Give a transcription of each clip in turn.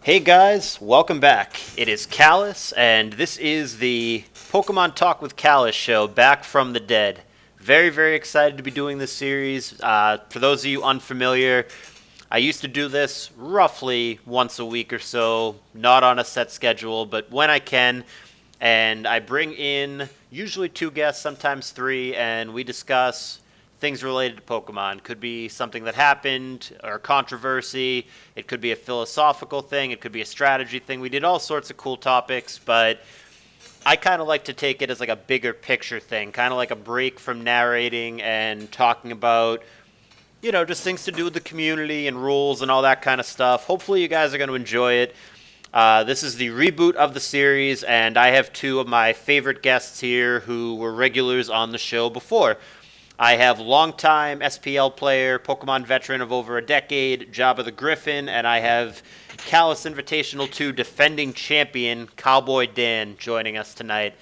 Hey guys, welcome back. It is CALLOUS, and this is the Pokemon Talk with CALLOUS show, back from the dead. Very, very excited to be doing this series. For those of you unfamiliar, I used to do this roughly once a week or so, not on a set schedule, but when I can. And I bring in usually two guests, sometimes three, and we discuss things related to Pokemon. Could be something that happened or controversy. It could be a philosophical thing. It could be a strategy thing. We did all sorts of cool topics, but I kind of like to take it as like a bigger picture thing, kind of like a break from narrating and talking about, just things to do with the community and rules and all that kind of stuff. Hopefully you guys are going to enjoy it. This is the reboot of the series, and I have two of my favorite guests here who were regulars on the show before. I have longtime SPL player, Pokemon veteran of over a decade, JabbaTheGriffin, and I have CALLOUS Invitational 2 defending champion, Cowboy Dan, joining us tonight.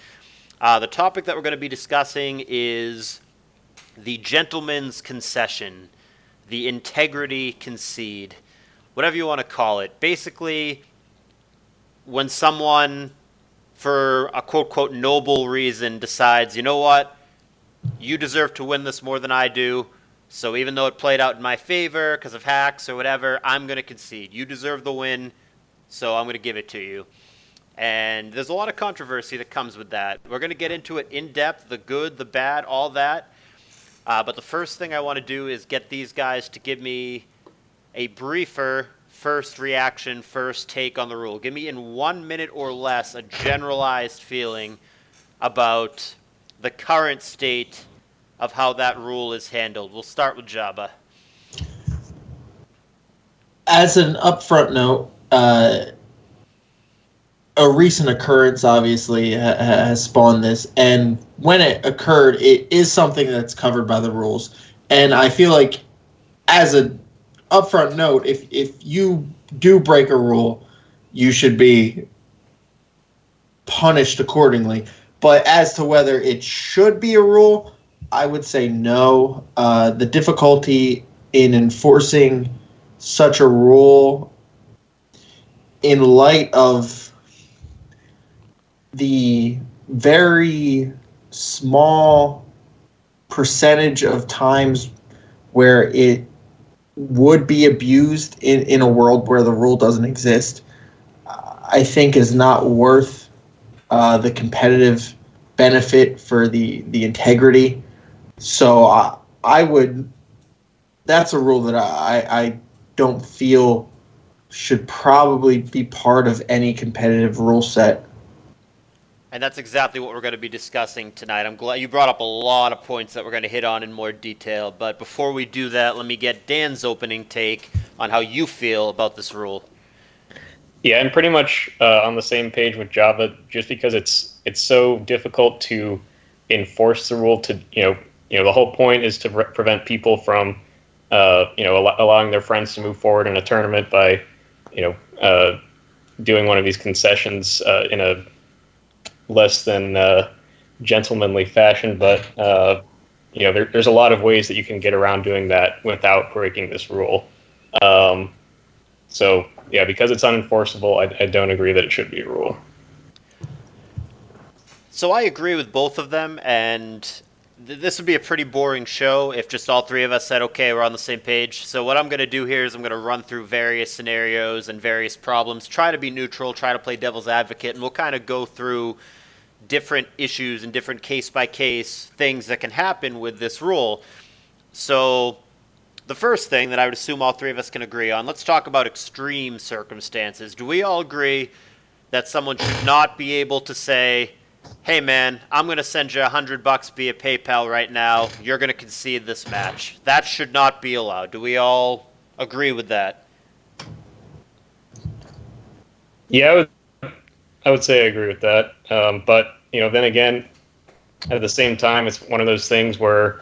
The topic that we're going to be discussing is the gentleman's concession, the integrity concede, whatever you want to call it. Basically, when someone, for a quote-quote noble reason, decides, you know what, you deserve to win this more than I do, so even though it played out in my favor because of hacks or whatever, I'm going to concede. You deserve the win, so I'm going to give it to you. And there's a lot of controversy that comes with that. We're going to get into it in depth, the good, the bad, all that. But the first thing I want to do is get these guys to give me a briefer first reaction, first take on the rule. Give me in 1 minute or less a generalized feeling about the current state of how that rule is handled. We'll start with Jabba. As an upfront note, a recent occurrence obviously has spawned this, and when it occurred, it is something that's covered by the rules. And I feel like, as an upfront note, if you do break a rule, you should be punished accordingly. But as to whether it should be a rule, I would say no. The difficulty in enforcing such a rule in light of the very small percentage of times where it would be abused in a world where the rule doesn't exist, I think is not worth the competitive benefit for the integrity. So that's a rule that I don't feel should probably be part of any competitive rule set. And that's exactly what we're going to be discussing tonight. I'm glad you brought up a lot of points that we're going to hit on in more detail. But before we do that, let me get Dan's opening take on how you feel about this rule. Yeah, I'm pretty much on the same page with Java, just because it's so difficult to enforce the rule. The whole point is to prevent people from allowing their friends to move forward in a tournament by doing one of these concessions in a less than gentlemanly fashion. But there's a lot of ways that you can get around doing that without breaking this rule. So yeah, because it's unenforceable, I don't agree that it should be a rule. So I agree with both of them, and this would be a pretty boring show if just all three of us said, okay, we're on the same page. So what I'm going to do here is I'm going to run through various scenarios and various problems, try to be neutral, try to play devil's advocate, and we'll kind of go through different issues and different case-by-case things that can happen with this rule. So the first thing that I would assume all three of us can agree on, let's talk about extreme circumstances. Do we all agree that someone should not be able to say, hey man, I'm going to send you $100 via PayPal right now, you're going to concede this match? That should not be allowed. Do we all agree with that? Yeah, I would say I agree with that. But then again, at the same time, it's one of those things where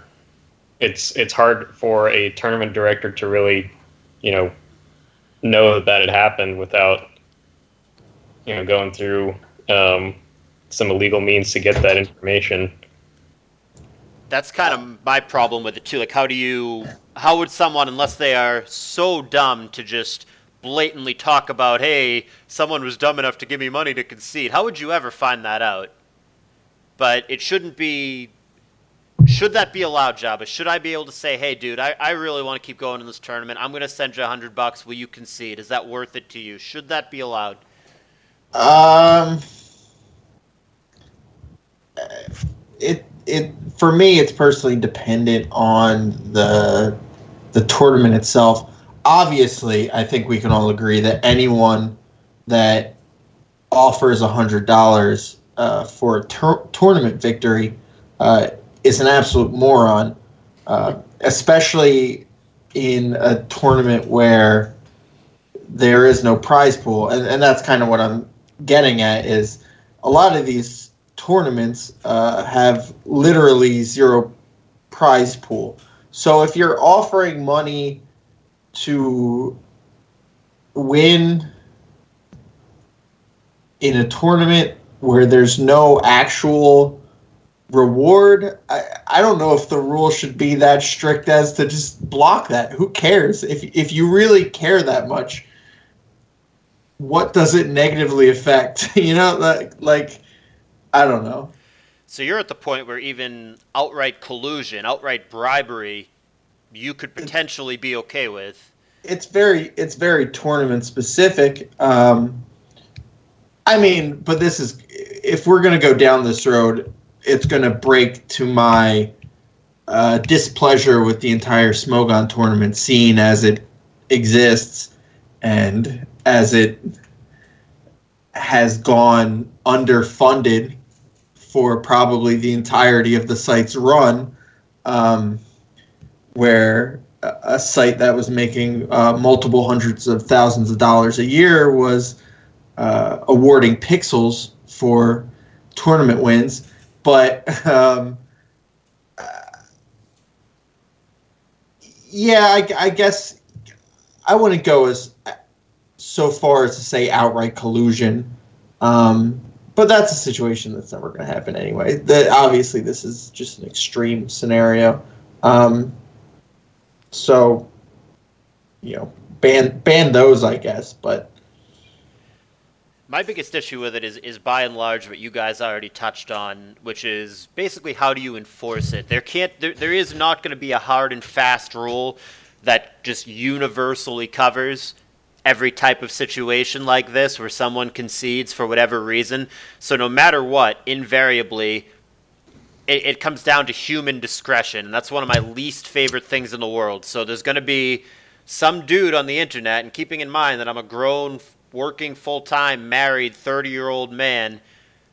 it's hard for a tournament director to really, know that it happened without, going through some illegal means to get that information. That's kind of my problem with it too. Like, how would someone, unless they are so dumb to just blatantly talk about, hey, someone was dumb enough to give me money to concede. How would you ever find that out? But it shouldn't be. Should that be allowed, Jabba? Should I be able to say, hey, dude, I really want to keep going in this tournament. I'm going to send you $100. Will you concede? Is that worth it to you? Should that be allowed? Um, it for me, it's personally dependent on the tournament itself. Obviously, I think we can all agree that anyone that offers $100 for a tournament victory is an absolute moron, especially in a tournament where there is no prize pool. And that's kind of what I'm getting at, is a lot of these tournaments have literally zero prize pool. So if you're offering money to win in a tournament where there's no actual reward, I don't know if the rule should be that strict as to just block that. Who cares? If you really care that much, what does it negatively affect? You know, like I don't know. So you're at the point where even outright collusion, outright bribery, you could potentially be okay with. It's very tournament specific. I mean, but this is, if we're going to go down this road, it's going to break to my displeasure with the entire Smogon tournament scene as it exists and as it has gone underfunded for probably the entirety of the site's run, where a site that was making multiple hundreds of thousands of dollars a year was awarding pixels for tournament wins. But yeah, I guess I wouldn't go as so far as to say outright collusion. But that's a situation that's never going to happen anyway. Obviously, this is just an extreme scenario. So, you know, ban those, I guess. But my biggest issue with it is by and large what you guys already touched on, which is basically how do you enforce it? There is not going to be a hard and fast rule that just universally covers every type of situation like this where someone concedes for whatever reason. So no matter what, invariably, it comes down to human discretion, and that's one of my least favorite things in the world. So there's going to be some dude on the internet, and keeping in mind that I'm a grown, working full-time, married, 30-year-old man,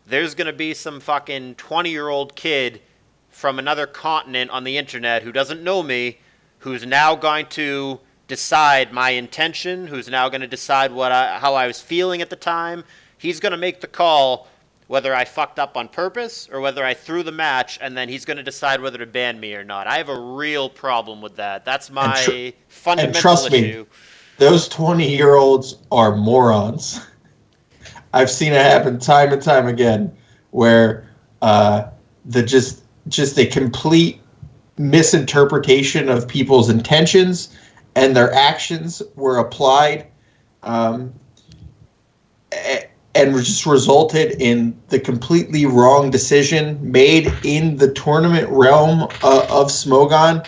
there's going to be some fucking 20-year-old kid from another continent on the internet who doesn't know me, who's now going to decide my intention, who's now going to decide how I was feeling at the time. He's going to make the call whether I fucked up on purpose or whether I threw the match, and then he's going to decide whether to ban me or not. I have a real problem with that. That's my fundamental trust issue. Me, those 20-year-olds are morons. I've seen it happen time and time again, where just a complete misinterpretation of people's intentions and their actions were applied, and just resulted in the completely wrong decision made in the tournament realm of Smogon.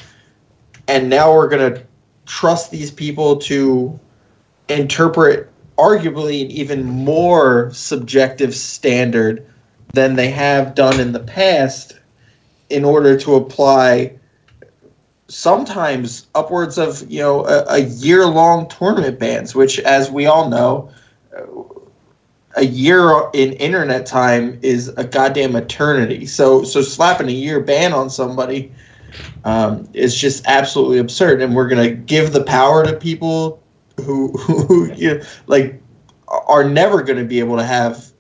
And now we're going to trust these people to interpret arguably an even more subjective standard than they have done in the past in order to apply sometimes upwards of a year-long tournament bans, which, as we all know, a year in internet time is a goddamn eternity. So slapping a year ban on somebody is just absolutely absurd, and we're gonna give the power to people who are never going to be able to have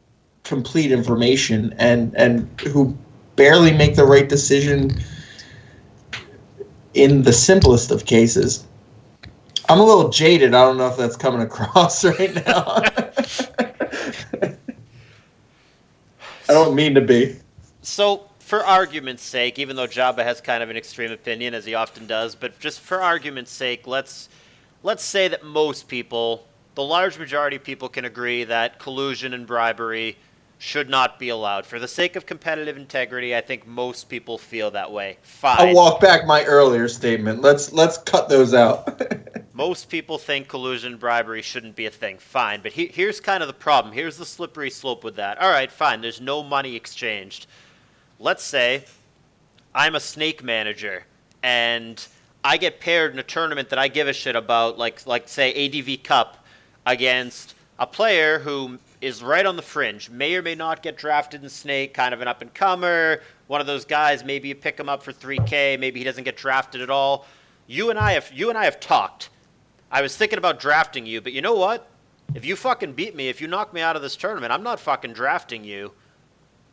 complete information and who barely make the right decision in the simplest of cases. I'm a little jaded. I don't know if that's coming across right now. I don't mean to be. So, for argument's sake, even though Jabba has kind of an extreme opinion, as he often does, but just for argument's sake, let's say that most people the large majority of people can agree that collusion and bribery should not be allowed. For the sake of competitive integrity, I think most people feel that way. I'll Fine. walk back my earlier statement. Let's cut those out. Most people think collusion and bribery shouldn't be a thing. Fine. But here's kind of the problem. Here's the slippery slope with that. All right, fine. There's no money exchanged. Let's say I'm a snake manager and I get paired in a tournament that I give a shit about, like say ADV Cup, against a player who is right on the fringe, may or may not get drafted in Snake, kind of an up-and-comer, one of those guys, maybe you pick him up for 3K, maybe he doesn't get drafted at all. You and I have talked. I was thinking about drafting you, but you know what? If you fucking beat me, if you knock me out of this tournament, I'm not fucking drafting you.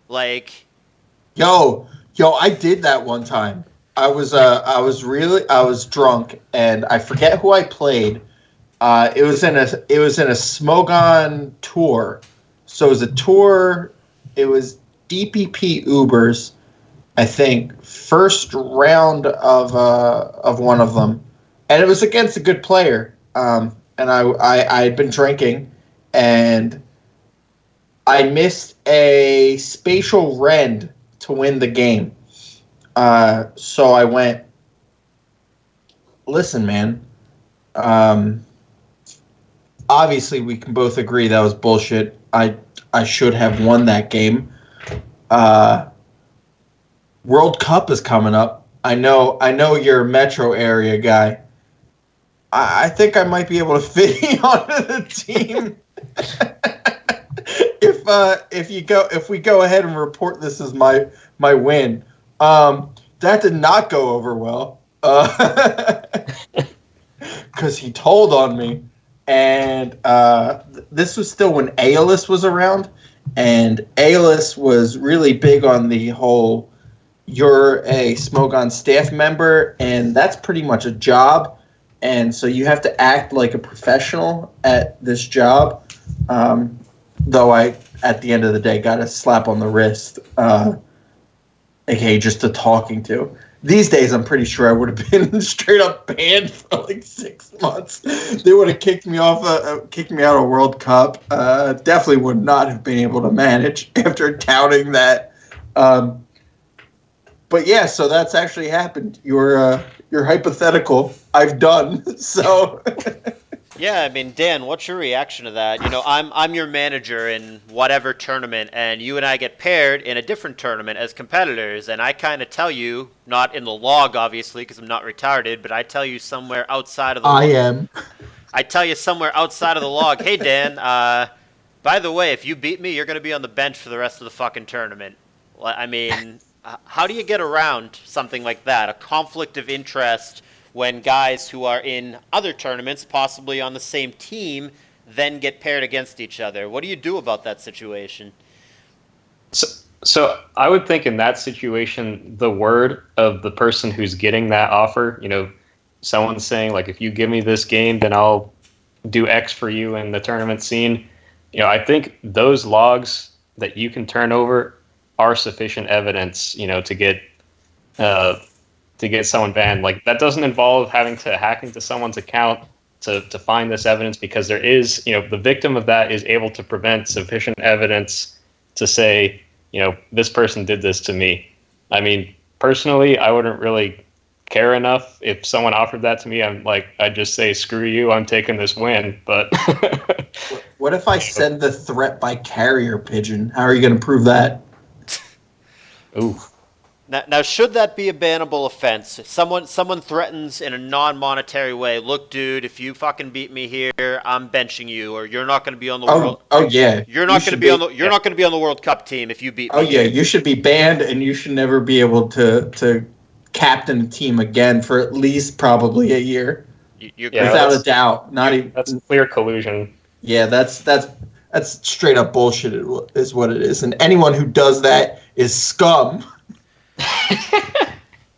Like, Yo, I did that one time. I was drunk and I forget who I played. It was in a Smogon tour. So it was a tour. It was DPP Ubers, I think, first round of one of them, and it was against a good player. And I had been drinking, and I missed a spatial rend to win the game. So I went, listen, man. Obviously, we can both agree that was bullshit. I should have won that game. World Cup is coming up. I know you're a metro area guy. I think I might be able to fit you onto the team. If we go ahead and report this as my win. That did not go over well. Because he told on me. And this was still when ALIS was around. And ALIS was really big on the whole, you're a Smogon staff member, and that's pretty much a job. And so you have to act like a professional at this job. Though I, at the end of the day, got a slap on the wrist, aka just a talking to. These days, I'm pretty sure I would have been straight up banned for like 6 months. They would have kicked me out of World Cup. Definitely would not have been able to manage after touting that. But yeah, so that's actually happened. Your hypothetical, I've done. So. Yeah, I mean, Dan, what's your reaction to that? You know, I'm your manager in whatever tournament, and you and I get paired in a different tournament as competitors, and I kind of tell you, not in the log, obviously, because I'm not retarded, but I tell you somewhere outside of the log. I am. I tell you somewhere outside of the log, hey, Dan, by the way, if you beat me, you're going to be on the bench for the rest of the fucking tournament. I mean, how do you get around something like that, a conflict of interest, when guys who are in other tournaments, possibly on the same team, then get paired against each other? What do you do about that situation? So I would think in that situation, the word of the person who's getting that offer, you know, someone's saying, like, if you give me this game, then I'll do X for you in the tournament scene. You know, I think those logs that you can turn over are sufficient evidence, you know, to get someone banned. Like, that doesn't involve having to hack into someone's account to find this evidence, because there is, you know, the victim of that is able to prevent sufficient evidence to say, you know, this person did this to me. I mean, personally, I wouldn't really care enough if someone offered that to me. I'd just say, screw you, I'm taking this win. But what if I send the threat by carrier pigeon? How are you going to prove that? Ooh. Now, should that be a bannable offense? Someone threatens in a non-monetary way. Look, dude, if you fucking beat me here, I'm benching you, or you're not going to be on the world. Oh yeah, you're not going to be on the. You're not going to be on the World Cup team if you beat me. Oh yeah, you should be banned, and you should never be able to captain a team again for at least probably a year. Without a doubt. That's clear collusion. Yeah, that's straight up bullshit. Is what it is, and anyone who does that is scum.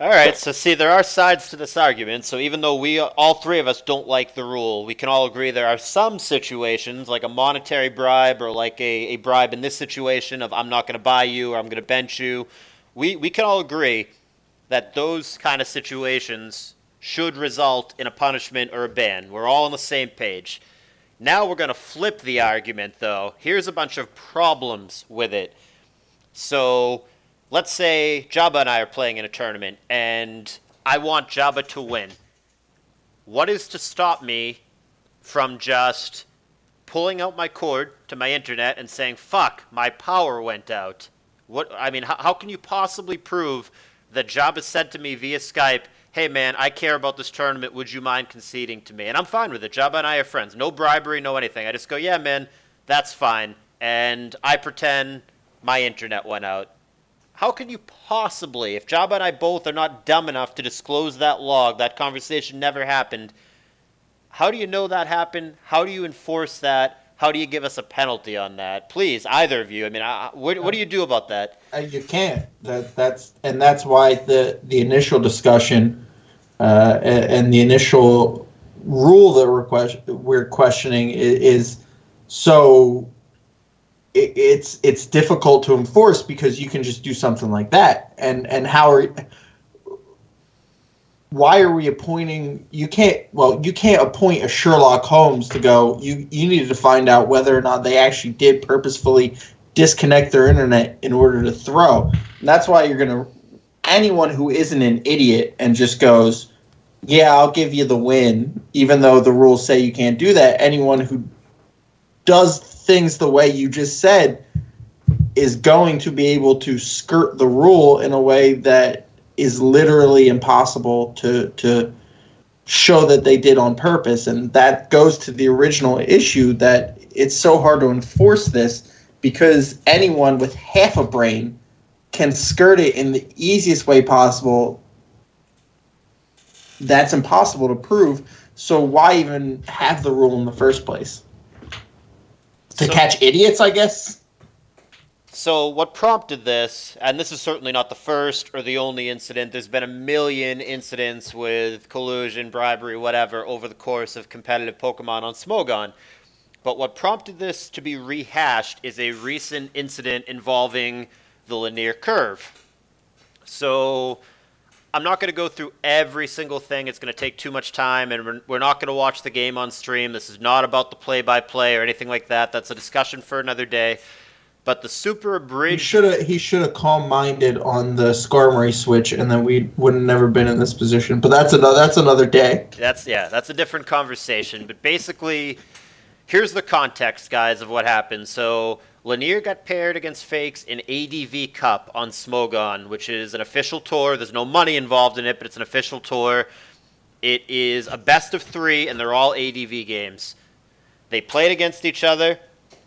All right, so see, there are sides to this argument. So even though all three of us don't like the rule, we can all agree there are some situations, like a monetary bribe or like a bribe in this situation of I'm not going to buy you or I'm going to bench you. We can all agree that those kind of situations should result in a punishment or a ban. We're all on the same page. Now we're going to flip the argument, though. Here's a bunch of problems with it. So let's say Jabba and I are playing in a tournament, and I want Jabba to win. What is to stop me from just pulling out my cord to my internet and saying, fuck, my power went out? How can you possibly prove that Jabba said to me via Skype, hey man, I care about this tournament, would you mind conceding to me? And I'm fine with it. Jabba and I are friends. No bribery, no anything. I just go, yeah man, that's fine. And I pretend my internet went out. How can you possibly, if Jabba and I both are not dumb enough to disclose that log, that conversation never happened, how do you know that happened? How do you enforce that? How do you give us a penalty on that? Please, either of you. What do you do about that? You can't. That's why the initial discussion and the initial rule that we're questioning is so it's difficult to enforce because you can just do something like that. And why are we appointing? You can't appoint a Sherlock Holmes to go. You needed to find out whether or not they actually did purposefully disconnect their internet in order to throw. And that's why anyone who isn't an idiot and just goes, yeah, I'll give you the win, even though the rules say you can't do that. Anyone who does things the way you just said is going to be able to skirt the rule in a way that is literally impossible to show that they did on purpose. And that goes to the original issue that it's so hard to enforce this because anyone with half a brain can skirt it in the easiest way possible. That's impossible to prove. So why even have the rule in the first place? To catch idiots, I guess? So what prompted this, and this is certainly not the first or the only incident, there's been a million incidents with collusion, bribery, whatever, over the course of competitive Pokemon on Smogon. But what prompted this to be rehashed is a recent incident involving the Lanier curve. So I'm not going to go through every single thing. It's going to take too much time, and we're not going to watch the game on stream. This is not about the play-by-play or anything like that. That's a discussion for another day. But the super abridged... He should have calm-minded on the Skarmory switch, and then we would have never been in this position. But that's another day. That's a different conversation. But basically, here's the context, guys, of what happened. So Lanier got paired against Fakes in ADV Cup on Smogon, which is an official tour. There's no money involved in it, but it's an official tour. It is a best of 3, and they're all ADV games. They played against each other.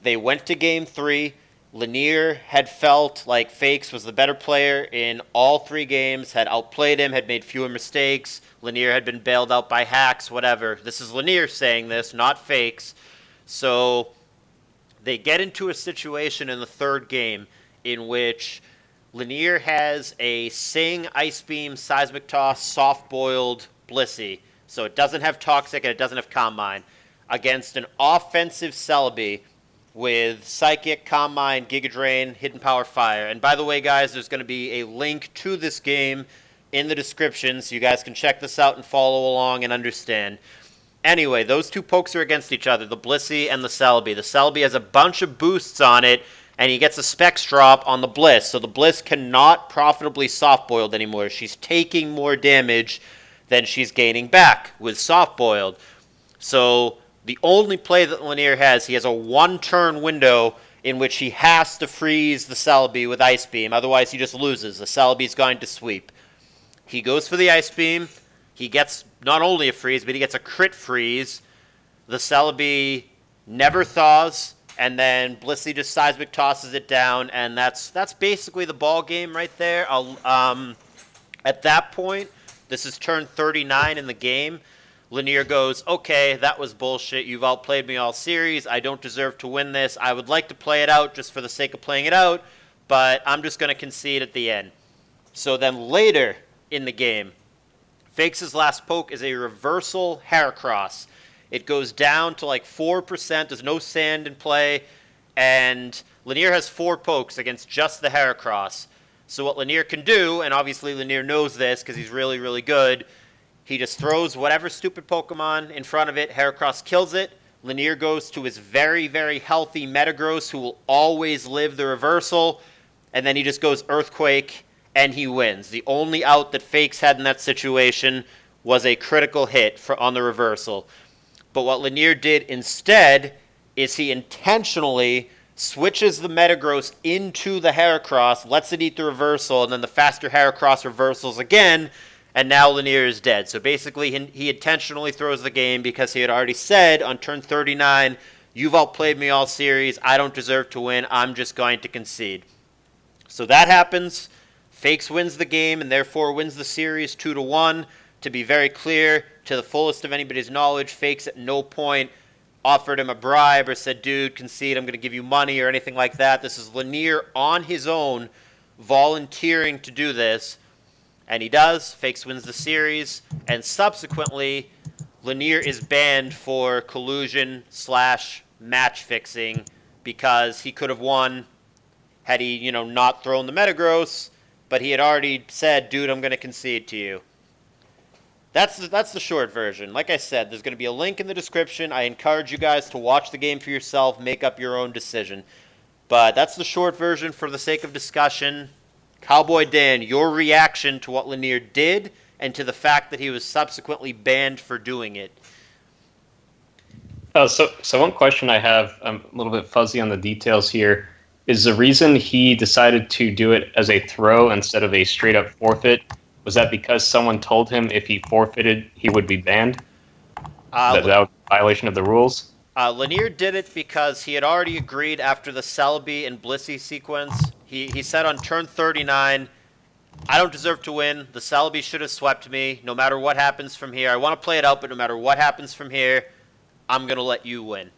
They went to game 3. Lanier had felt like Fakes was the better player in all 3 games, had outplayed him, had made fewer mistakes. Lanier had been bailed out by hacks, whatever. This is Lanier saying this, not Fakes. So they get into a situation in the 3rd game in which Lanier has a Sing, Ice Beam, Seismic Toss, soft-boiled Blissey. So it doesn't have Toxic and it doesn't have Calm Mind. Against an offensive Celebi with Psychic, Calm Mind, Giga Drain, Hidden Power, Fire. And by the way, guys, there's going to be a link to this game in the description so you guys can check this out and follow along and understand. Anyway, those 2 pokes are against each other, the Blissey and the Celebi. The Celebi has a bunch of boosts on it, and he gets a Specs drop on the Bliss. So the Bliss cannot profitably soft-boiled anymore. She's taking more damage than she's gaining back with soft-boiled. So the only play that Lanier has, he has a 1-turn window in which he has to freeze the Celebi with Ice Beam. Otherwise, he just loses. The Celebi's going to sweep. He goes for the Ice Beam. He gets not only a freeze, but he gets a crit freeze. The Celebi never thaws, and then Blissey just Seismic tosses it down, and that's basically the ball game right there. At that point, this is turn 39 in the game. Lanier goes, okay, that was bullshit. You've outplayed me all series. I don't deserve to win this. I would like to play it out just for the sake of playing it out, but I'm just going to concede at the end. So then later in the game, Fakes' last poke is a reversal Heracross. It goes down to like 4%. There's no sand in play, and Lanier has 4 pokes against just the Heracross. So what Lanier can do, and obviously Lanier knows this because he's really, really good, he just throws whatever stupid Pokemon in front of it. Heracross kills it. Lanier goes to his very, very healthy Metagross, who will always live the reversal, and then he just goes Earthquake, and he wins. The only out that Fakes had in that situation was a critical hit on the reversal. But what Lanier did instead is he intentionally switches the Metagross into the Heracross, lets it eat the reversal, and then the faster Heracross reversals again, and now Lanier is dead. So basically, he intentionally throws the game because he had already said on turn 39, you've outplayed me all series, I don't deserve to win, I'm just going to concede. So that happens. Fakes wins the game and therefore wins the series 2-1. To be very clear, to the fullest of anybody's knowledge, Fakes at no point offered him a bribe or said, dude, concede, I'm going to give you money or anything like that. This is Lanier on his own volunteering to do this. And he does. Fakes wins the series. And subsequently, Lanier is banned for collusion / match fixing because he could have won had he, not thrown the Metagross, but he had already said, dude, I'm going to concede to you. That's the short version. Like I said, there's going to be a link in the description. I encourage you guys to watch the game for yourself, make up your own decision. But that's the short version for the sake of discussion. Cowboy Dan, your reaction to what Lanier did and to the fact that he was subsequently banned for doing it. So one question I have, I'm a little bit fuzzy on the details here, is the reason he decided to do it as a throw instead of a straight-up forfeit, was that because someone told him if he forfeited, he would be banned? That was a violation of the rules? Lanier did it because he had already agreed after the Celebi and Blissey sequence. He said on turn 39, I don't deserve to win. The Celebi should have swept me. No matter what happens from here. I want to play it out, but no matter what happens from here, I'm going to let you win.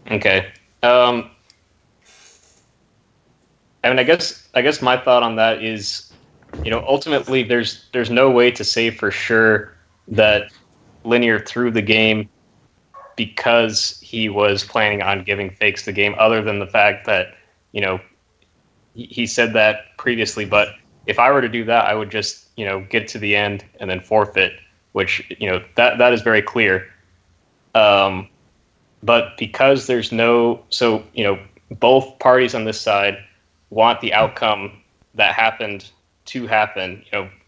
Okay. I mean, I guess my thought on that is, ultimately there's no way to say for sure that Lanier threw the game because he was planning on giving Fakes the game, other than the fact that, he said that previously. But if I were to do that, I would just, get to the end and then forfeit, which, that is very clear. But because there's both parties on this side want the outcome that happened to happen.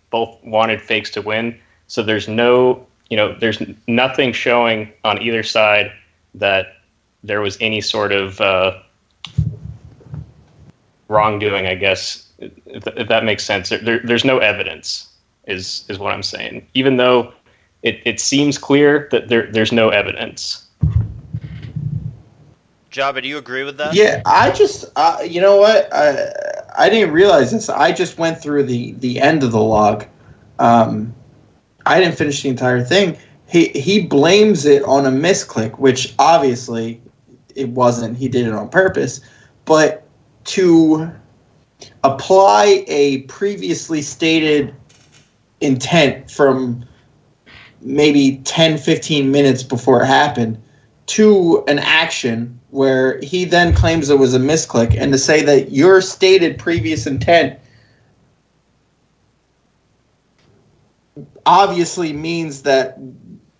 Both wanted Fakes to win. So there's there's nothing showing on either side that there was any sort of wrongdoing, I guess, if that makes sense. There's no evidence, is what I'm saying. Even though it seems clear that there's no evidence. Jabba, do you agree with that? Yeah, I just, you know what? I didn't realize this. I just went through the end of the log. I didn't finish the entire thing. He blames it on a misclick, which obviously it wasn't. He did it on purpose. But to apply a previously stated intent from maybe 10, 15 minutes before it happened to an action where he then claims it was a misclick, and to say that your stated previous intent obviously means that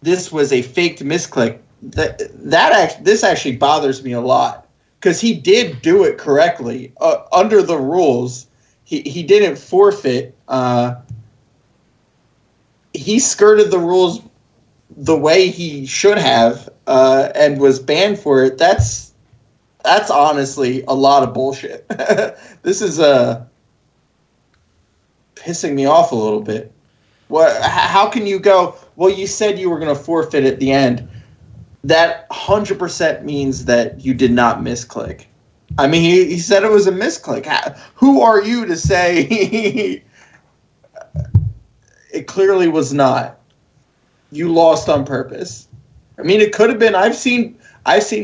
this was a faked misclick, this actually bothers me a lot, because he did do it correctly under the rules. He didn't forfeit. He skirted the rules the way he should have, and was banned for it. That's honestly a lot of bullshit. This is pissing me off a little bit. How can you go, well, you said you were going to forfeit at the end. That 100% means that you did not misclick. I mean, he said it was a misclick. Who are you to say it clearly was not? You lost on purpose. I mean, it could have been. I've seen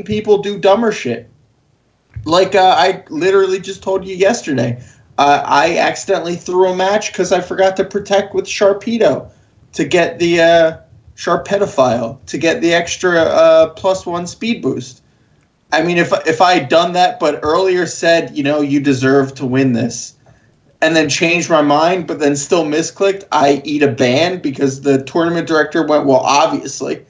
people do dumber shit. Like I literally just told you yesterday. I accidentally threw a match because I forgot to protect with Sharpedo to get the Sharpedophile to get the extra +1 speed boost. I mean, if I had done that but earlier said, you deserve to win this, and then changed my mind but then still misclicked, I eat a ban because the tournament director went, well, obviously.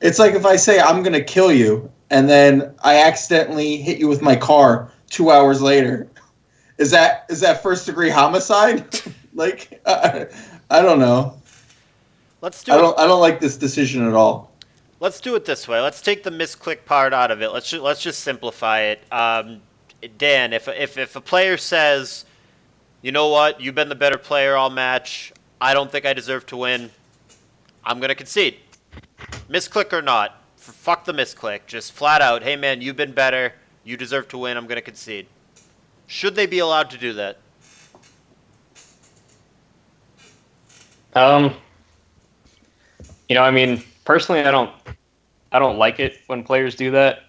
It's like if I say I'm going to kill you and then I accidentally hit you with my car 2 hours later. Is that first degree homicide? Like, I don't know. Let's do I it. don't like this decision at all. Let's do it this way. Let's take the misclick part out of it. Let's just simplify it. Dan, if a player says, you know what, you've been the better player all match, I don't think I deserve to win, I'm gonna concede. Misclick or not, fuck the misclick. Just flat out, hey man, you've been better, you deserve to win, I'm gonna concede. Should they be allowed to do that? I mean, personally, I don't like it when players do that.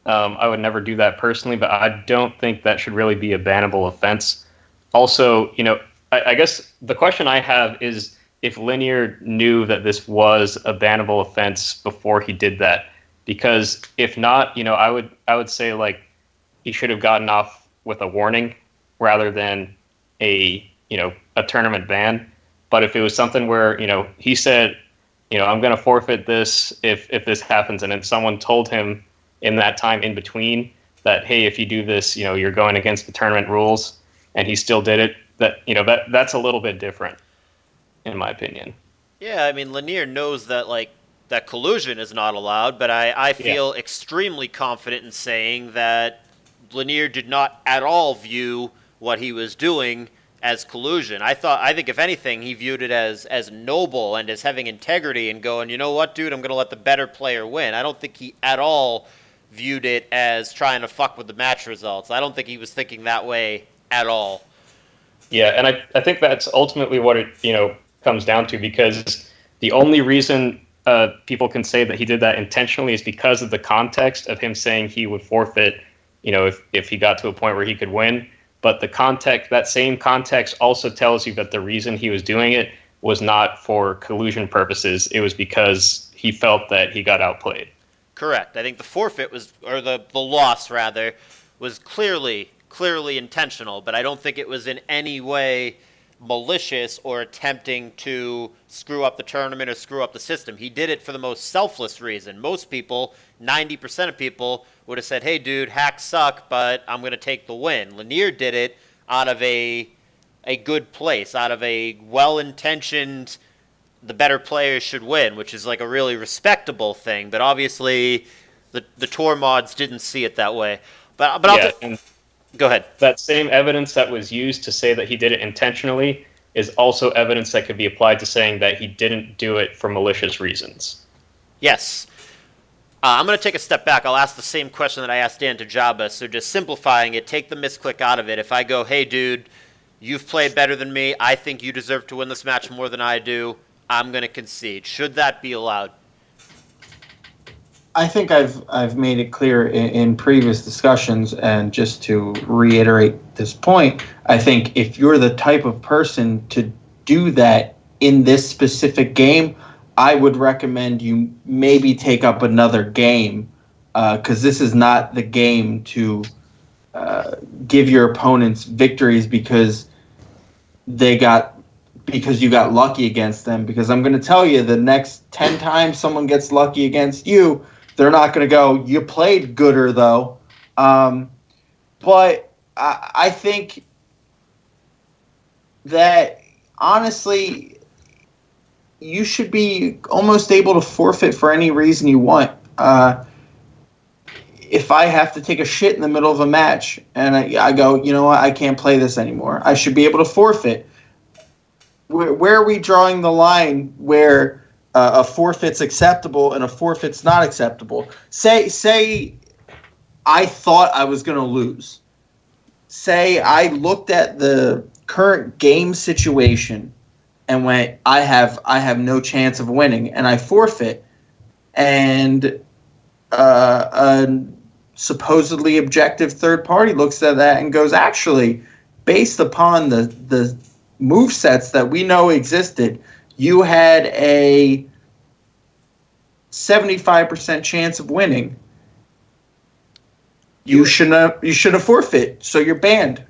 I would never do that personally, but I don't think that should really be a bannable offense. Also, I guess the question I have is if Lanier knew that this was a bannable offense before he did that, because if not, I would say like he should have gotten off with a warning rather than a tournament ban. But if it was something where he said, I'm going to forfeit this if this happens, and then someone told him in that time in between that, hey, if you do this, you're going against the tournament rules, and he still did it, that's a little bit different, in my opinion. Yeah, I mean, Lanier knows that that collusion is not allowed, but I feel extremely confident in saying that Lanier did not at all view what he was doing as collusion. I think if anything, he viewed it as noble and as having integrity and going, you know what, dude, I'm going to let the better player win. I don't think he at all viewed it as trying to fuck with the match results. I don't think he was thinking that way at all. Yeah, and I think that's ultimately what it comes down to, because the only reason people can say that he did that intentionally is because of the context of him saying he would forfeit, if he got to a point where he could win. But that same context also tells you that the reason he was doing it was not for collusion purposes. It was because he felt that he got outplayed. Correct. I think the forfeit or the loss rather, was clearly intentional, but I don't think it was in any way malicious or attempting to screw up the tournament or screw up the system. He did it for the most selfless reason. Most people, 90% of people, would have said, hey, dude, hacks suck, but I'm going to take the win. Lanier did it out of a good place, out of a well-intentioned, the better players should win, which is like a really respectable thing. But obviously, the tour mods didn't see it that way. But go ahead. That same evidence that was used to say that he did it intentionally is also evidence that could be applied to saying that he didn't do it for malicious reasons. Yes. I'm going to take a step back. I'll ask the same question that I asked Dan to Jabba. So just simplifying it, take the misclick out of it. If I go, hey, dude, you've played better than me. I think you deserve to win this match more than I do. I'm going to concede. Should that be allowed? I think I've made it clear in previous discussions, and just to reiterate this point, I think if you're the type of person to do that in this specific game, I would recommend you maybe take up another game, because this is not the game to give your opponents victories because you got lucky against them. Because I'm going to tell you, the next 10 times someone gets lucky against you, they're not going to go, you played gooder, though. But I think that, honestly, you should be almost able to forfeit for any reason you want. If I have to take a shit in the middle of a match and I go, you know what, I can't play this anymore, I should be able to forfeit. Where are we drawing the line where a forfeit's acceptable and a forfeit's not acceptable? Say I thought I was going to lose. Say I looked at the current game situation and went, I have no chance of winning, and I forfeit. And a supposedly objective third party looks at that and goes, actually, based upon the move sets that we know existed, you had a 75% chance of winning. You should have forfeit, so you're banned.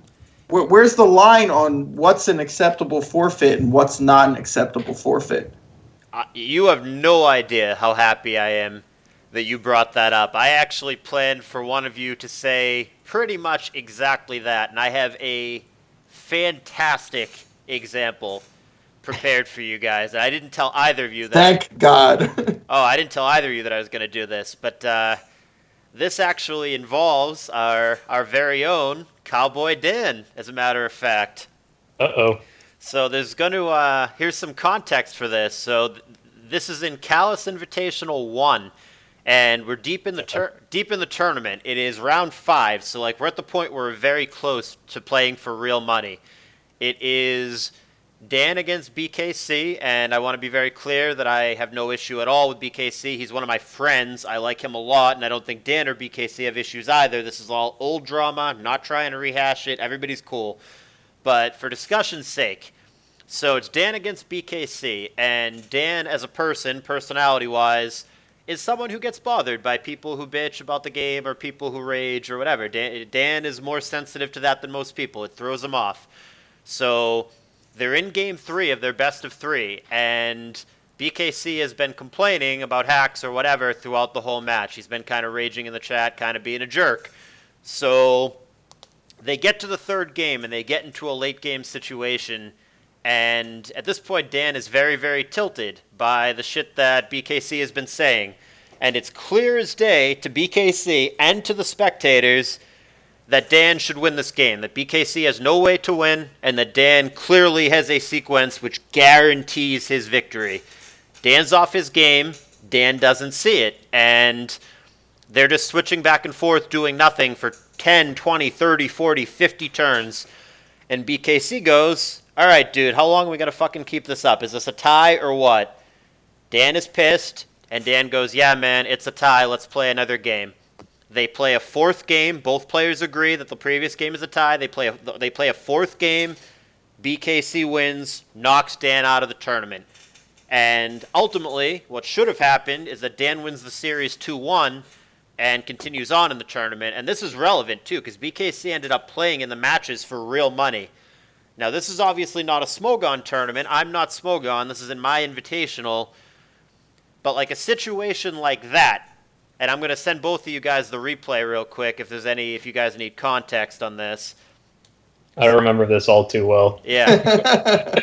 Where's the line on what's an acceptable forfeit and what's not an acceptable forfeit? You have no idea how happy I am that you brought that up. I actually planned for one of you to say pretty much exactly that, and I have a fantastic example prepared for you guys. I didn't tell either of you that. Thank God. I didn't tell either of you that I was going to do this, but this actually involves our very own Cowboy Dan, as a matter of fact. Uh-oh. So there's going to here's some context for this. So this is in CALLOUS Invitational 1, and we're deep in the tournament. It is round 5, so like we're at the point where we're very close to playing for real money. It is Dan against BKC, and I want to be very clear that I have no issue at all with BKC. He's one of my friends. I like him a lot, and I don't think Dan or BKC have issues either. This is all old drama. I'm not trying to rehash it. Everybody's cool. But for discussion's sake, so it's Dan against BKC, and Dan as a person, personality-wise, is someone who gets bothered by people who bitch about the game or people who rage or whatever. Dan is more sensitive to that than most people. It throws him off. So they're in Game 3 of their best of 3, and BKC has been complaining about hacks or whatever throughout the whole match. He's been kind of raging in the chat, kind of being a jerk. So they get to the third game, and they get into a late game situation, and at this point, Dan is very, very tilted by the shit that BKC has been saying. And it's clear as day to BKC and to the spectators that Dan should win this game, that BKC has no way to win, and that Dan clearly has a sequence which guarantees his victory. Dan's off his game, Dan doesn't see it, and they're just switching back and forth doing nothing for 10, 20, 30, 40, 50 turns, and BKC goes, all right, dude, how long are we going to fucking keep this up? Is this a tie or what? Dan is pissed, and Dan goes, yeah, man, it's a tie. Let's play another game. They play a fourth game. Both players agree that the previous game is a tie. They play a fourth game. BKC wins, knocks Dan out of the tournament. And ultimately, what should have happened is that Dan wins the series 2-1 and continues on in the tournament. And this is relevant, too, because BKC ended up playing in the matches for real money. Now, this is obviously not a Smogon tournament. I'm not Smogon. This is in my invitational. But like a situation like that, and I'm going to send both of you guys the replay real quick if you guys need context on this. I remember this all too well. Yeah.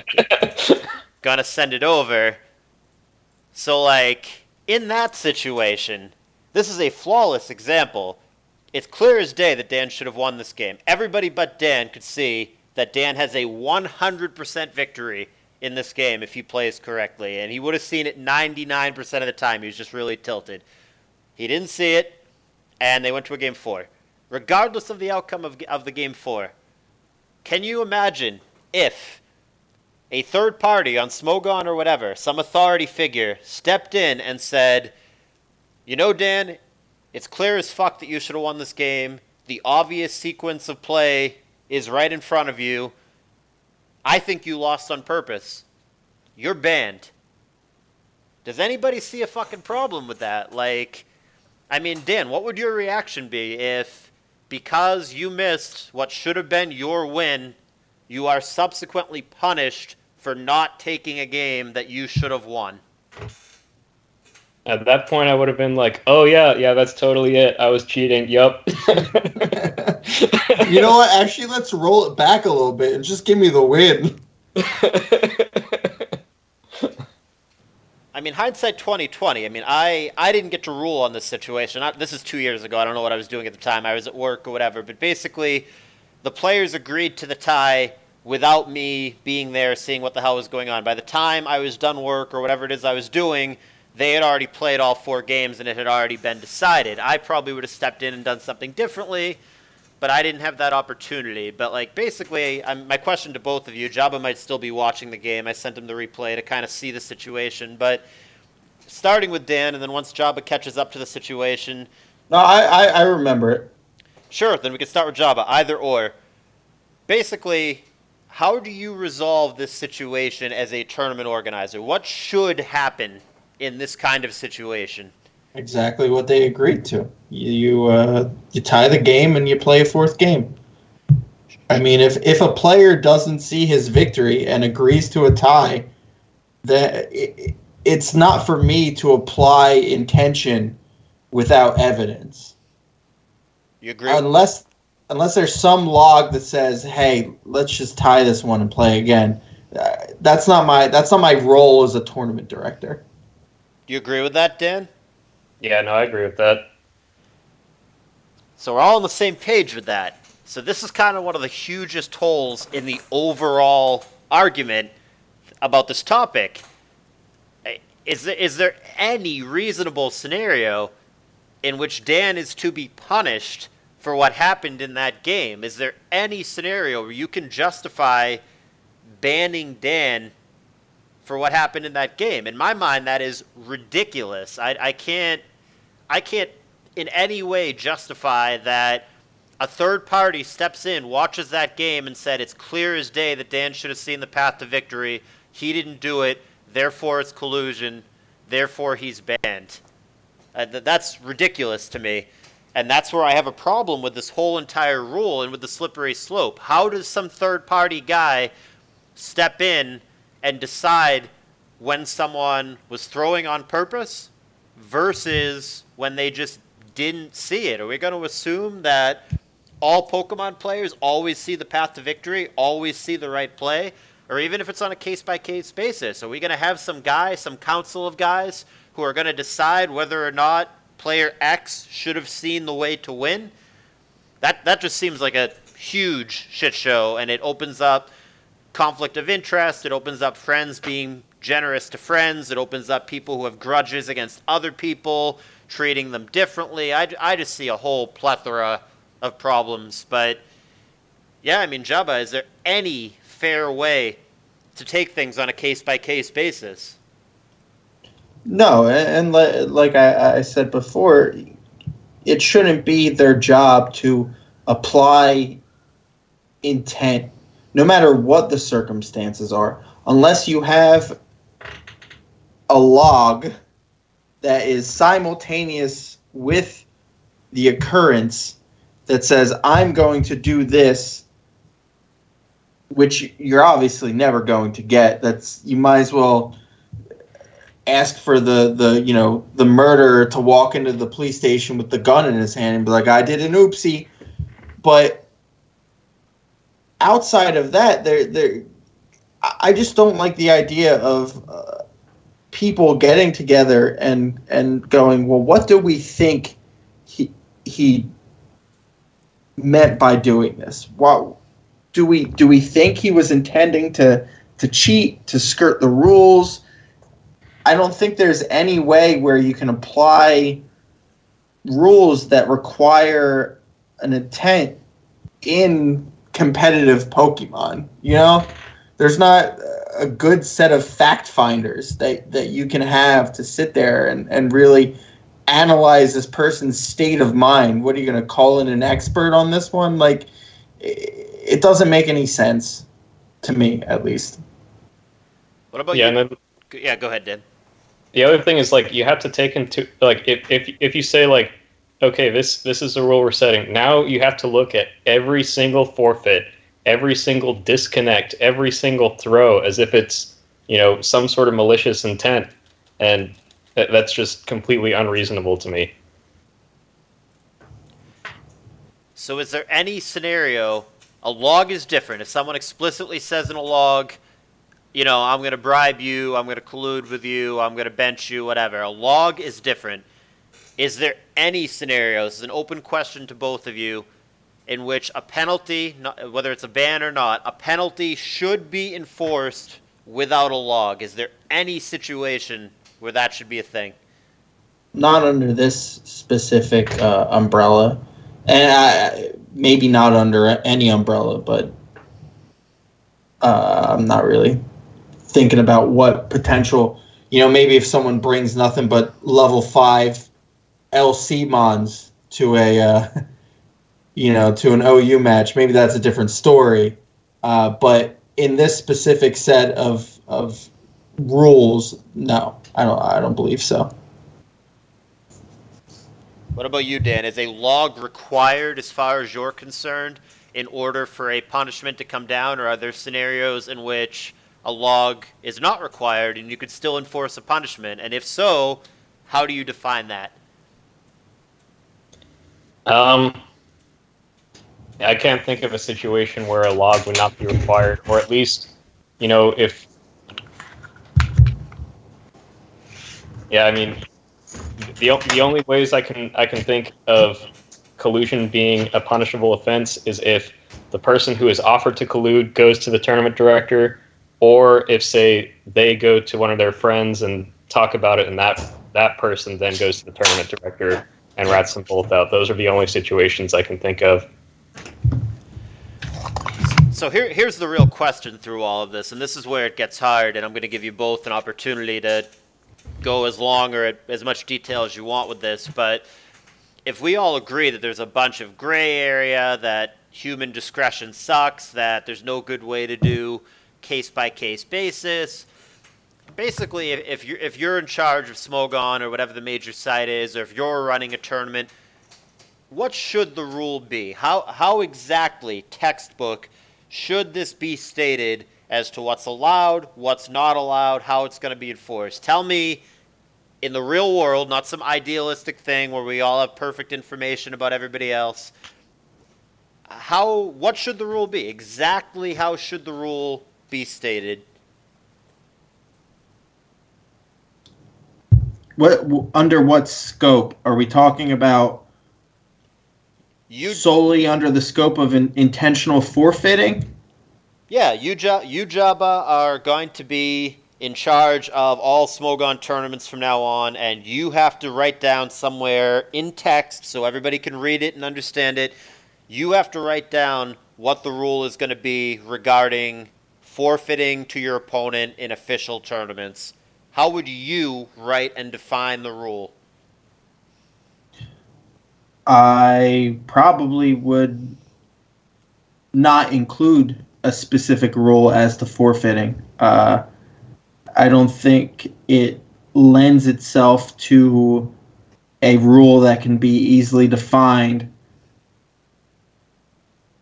Gonna send it over. So, like, in that situation, this is a flawless example. It's clear as day that Dan should have won this game. Everybody but Dan could see that Dan has a 100% victory in this game if he plays correctly, and he would have seen it 99% of the time. He was just really tilted. He didn't see it, and they went to a Game 4. Regardless of the outcome of the Game 4, can you imagine if a third party on Smogon or whatever, some authority figure, stepped in and said, you know, Dan, it's clear as fuck that you should have won this game. The obvious sequence of play is right in front of you. I think you lost on purpose. You're banned. Does anybody see a fucking problem with that? Like, I mean, Dan, what would your reaction be if, because you missed what should have been your win, you are subsequently punished for not taking a game that you should have won? At that point, I would have been like, oh, yeah, that's totally it. I was cheating. Yup. You know what? Actually, let's roll it back a little bit and just give me the win. I mean, hindsight 2020. I mean, I didn't get to rule on this situation. This is 2 years ago. I don't know what I was doing at the time. I was at work or whatever. But basically, the players agreed to the tie without me being there, seeing what the hell was going on. By the time I was done work or whatever it is I was doing, they had already played all 4 games and it had already been decided. I probably would have stepped in and done something differently, but I didn't have that opportunity. But like basically, my question to both of you, Jabba might still be watching the game. I sent him the replay to kind of see the situation. But starting with Dan, and then once Jabba catches up to the situation. No, I remember it. Sure, then we can start with Jabba, either or. Basically, how do you resolve this situation as a tournament organizer? What should happen in this kind of situation? Exactly what they agreed to. You tie the game and you play a 4th game. I mean, if a player doesn't see his victory and agrees to a tie, that it's not for me to apply intention without evidence. You agree? Unless there's some log that says, "Hey, let's just tie this one and play again." That's not my role as a tournament director. Do you agree with that, Dan? Yeah, no, I agree with that. So we're all on the same page with that. So this is kind of one of the hugest holes in the overall argument about this topic. Is there any reasonable scenario in which Dan is to be punished for what happened in that game? Is there any scenario where you can justify banning Dan for what happened in that game? In my mind, that is ridiculous. I can't in any way justify that a third party steps in, watches that game, and said it's clear as day that Dan should have seen the path to victory. He didn't do it, therefore it's collusion, therefore he's banned. That's ridiculous to me. And that's where I have a problem with this whole entire rule and with the slippery slope. How does some third party guy step in and decide when someone was throwing on purpose versus when they just didn't see it? Are we going to assume that all Pokemon players always see the path to victory, always see the right play? Or even if it's on a case-by-case basis, are we going to have some guy, some council of guys who are going to decide whether or not player X should have seen the way to win? That just seems like a huge shit show, and it opens up conflict of interest. It opens up friends being generous to friends. It opens up people who have grudges against other people, treating them differently. I just see a whole plethora of problems. But yeah, I mean, Jabba, is there any fair way to take things on a case-by-case basis? No, and like I said before, it shouldn't be their job to apply intent, no matter what the circumstances are, unless you have a log that is simultaneous with the occurrence that says, I'm going to do this, which you're obviously never going to get. You might as well ask for the murderer to walk into the police station with the gun in his hand and be like, I did an oopsie. But outside of that, I just don't like the idea of people getting together and going, well, what do we think he meant by doing this? What do we think he was intending to cheat, to skirt the rules? I don't think there's any way where you can apply rules that require an intent in competitive Pokemon. You know, there's not a good set of fact finders that you can have to sit there and really analyze this person's state of mind. What are you going to call in an expert on this one? Like, it doesn't make any sense to me, at least. What about you? Yeah, go ahead, Dan. The other thing is, like, you have to take into, like, if you say, like, okay, this is the rule we're setting, now you have to look at every single forfeit, every single disconnect, every single throw as if it's, some sort of malicious intent, and that's just completely unreasonable to me. So is there any scenario, a log is different, if someone explicitly says in a log, I'm going to bribe you, I'm going to collude with you, I'm going to bench you, whatever. A log is different. Is there any scenario, this is an open question to both of you, in which a penalty, whether it's a ban or not, a penalty should be enforced without a log? Is there any situation where that should be a thing? Not under this specific umbrella. And maybe not under any umbrella, but I'm not really thinking about what potential, maybe if someone brings nothing but level 5 LC Mons to to an OU match, maybe that's a different story. But in this specific set of rules, no, I don't believe so. What about you, Dan? Is a log required as far as you're concerned in order for a punishment to come down, or are there scenarios in which a log is not required and you could still enforce a punishment? And if so, how do you define that? I can't think of a situation where a log would not be required, or at least, if. Yeah, I mean, the only ways I can think of collusion being a punishable offense is if the person who is offered to collude goes to the tournament director, or if, say, they go to one of their friends and talk about it, and that person then goes to the tournament director and rats them both out. Those are the only situations I can think of. So here's the real question through all of this, and this is where it gets hard, and I'm going to give you both an opportunity to go as long or as much detail as you want with this, but if we all agree that there's a bunch of gray area, that human discretion sucks, that there's no good way to do case-by-case basis, basically if you're in charge of Smogon or whatever the major site is, or if you're running a tournament, what should the rule be? How exactly, textbook, should this be stated as to what's allowed, what's not allowed, how it's going to be enforced? Tell me, in the real world, not some idealistic thing where we all have perfect information about everybody else, what should the rule be? Exactly how should the rule be stated? Under what scope are we talking about? Solely under the scope of an intentional forfeiting? Yeah, you Jabba, are going to be in charge of all Smogon tournaments from now on, and you have to write down somewhere in text so everybody can read it and understand it. You have to write down what the rule is going to be regarding forfeiting to your opponent in official tournaments. How would you write and define the rule? I probably would not include a specific rule as to forfeiting. I don't think it lends itself to a rule that can be easily defined.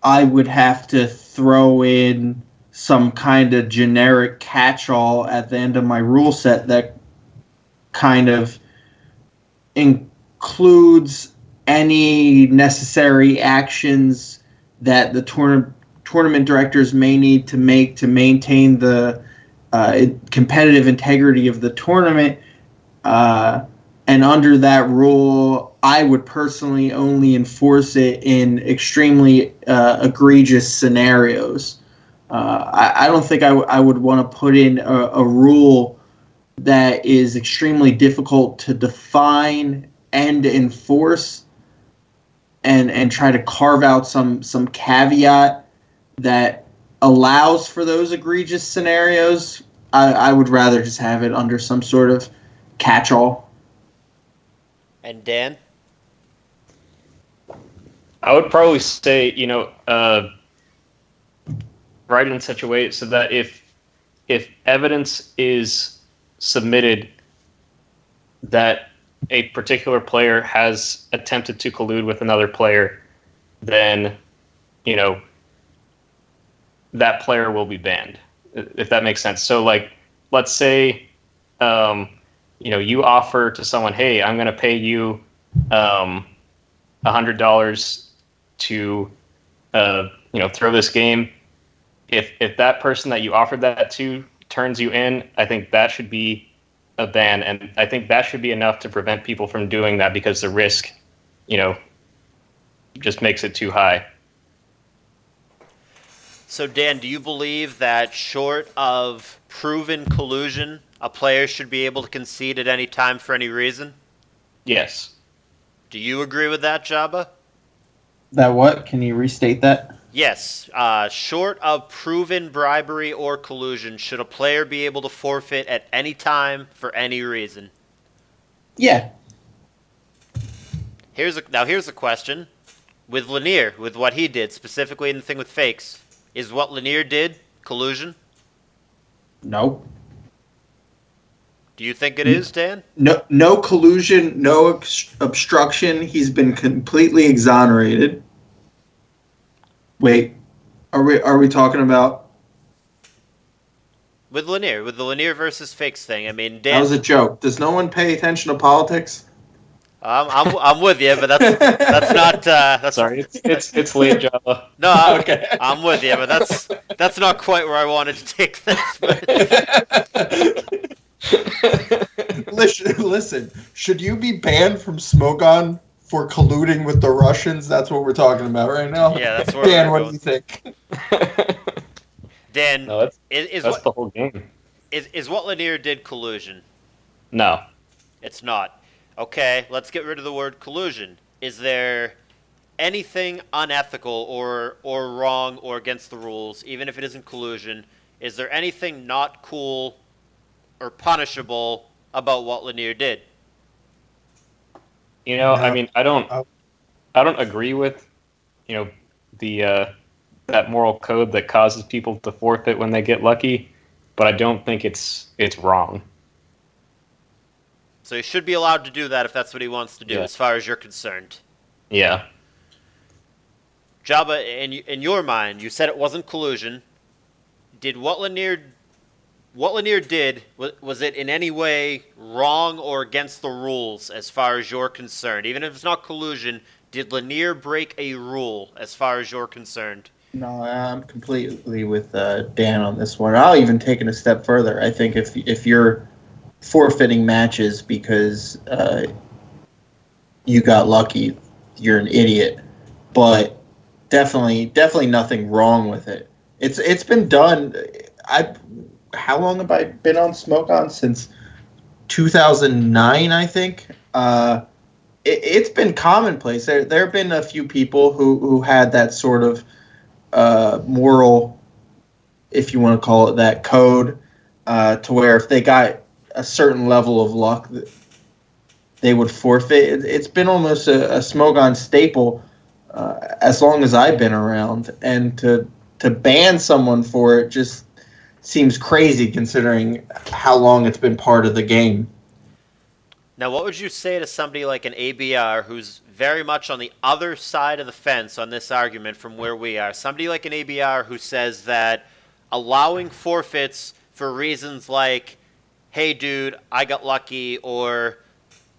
I would have to throw in some kind of generic catch-all at the end of my rule set that kind of includes any necessary actions that the tournament directors may need to make to maintain the competitive integrity of the tournament. And under that rule, I would personally only enforce it in extremely egregious scenarios. I don't think I would want to put in a rule that is extremely difficult to define and enforce, and try to carve out some caveat that allows for those egregious scenarios. I would rather just have it under some sort of catch-all. And Dan? I would probably say, write it in such a way so that if evidence is submitted that a particular player has attempted to collude with another player, then, that player will be banned, if that makes sense. So, let's say, you offer to someone, hey, I'm going to pay you $100 to, throw this game. If that person that you offered that to turns you in, I think that should be a ban, and I think that should be enough to prevent people from doing that because the risk, just makes it too high. So, Dan, do you believe that short of proven collusion, a player should be able to concede at any time for any reason? Yes. Do you agree with that, Jabba? That what? Can you restate that? Yes. Short of proven bribery or collusion, should a player be able to forfeit at any time for any reason? Yeah. Here's a question. With Lanier, with what he did, specifically in the thing with fakes, is what Lanier did collusion? Nope. Do you think it is, Dan? No collusion, no obstruction. He's been completely exonerated. Wait, are we talking about? with Lanier, with the Lanier versus Fakes thing. I mean, That was Dan, a joke. Does no one pay attention to politics? I'm with you, but that's not that's Sorry, it's late, Java. no, Okay. I'm with you, but that's not quite where I wanted to take this. But Listen, should you be banned from Smoke On for colluding with the Russians? That's what we're talking about right now. yeah, that's where Dan, we're what do going. you think? Dan, No, that's is that's what the whole game. is what Lanier did collusion? No. It's not. Okay, let's get rid of the word collusion. Is there anything unethical or wrong or against the rules, even if it isn't collusion? Is there anything not cool or punishable about what Lanier did? You know, I No. mean, I don't agree with, you know, the that moral code that causes people to forfeit when they get lucky, but I don't think it's wrong. So he should be allowed to do that if that's what he wants to do, Yeah. as far as you're concerned. Yeah. Jabba, in your mind, you said it wasn't collusion. Did what Lanier did, was it in any way wrong or against the rules as far as you're concerned? Even if it's not collusion, did Lanier break a rule as far as you're concerned? No, I'm completely with Dan on this one. I'll even take it a step further. I think if you're forfeiting matches because you got lucky, you're an idiot. But definitely nothing wrong with it. It's been done. How long have I been on Smoke On? Since 2009, I think. It's been commonplace. There have been a few people who had that sort of moral, if you want to call it that, code, to where if they got a certain level of luck, they would forfeit. It's been almost a Smoke On staple as long as I've been around, and to ban someone for it just seems crazy considering how long it's been part of the game. Now, what would you say to somebody like an ABR who's very much on the other side of the fence on this argument from where we are? Somebody like an ABR who says that allowing forfeits for reasons like, hey, dude, I got lucky, or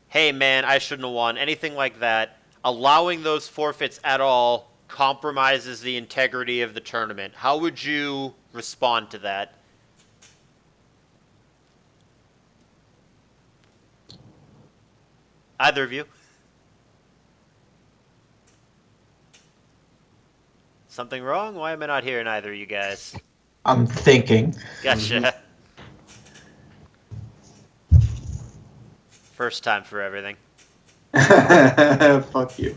hey, man, I shouldn't have won, anything like that, allowing those forfeits at all compromises the integrity of the tournament. How would you respond to that? Either of you? Something wrong? Why am I not hearing either of you guys? I'm thinking. Gotcha. First time for everything. Fuck you.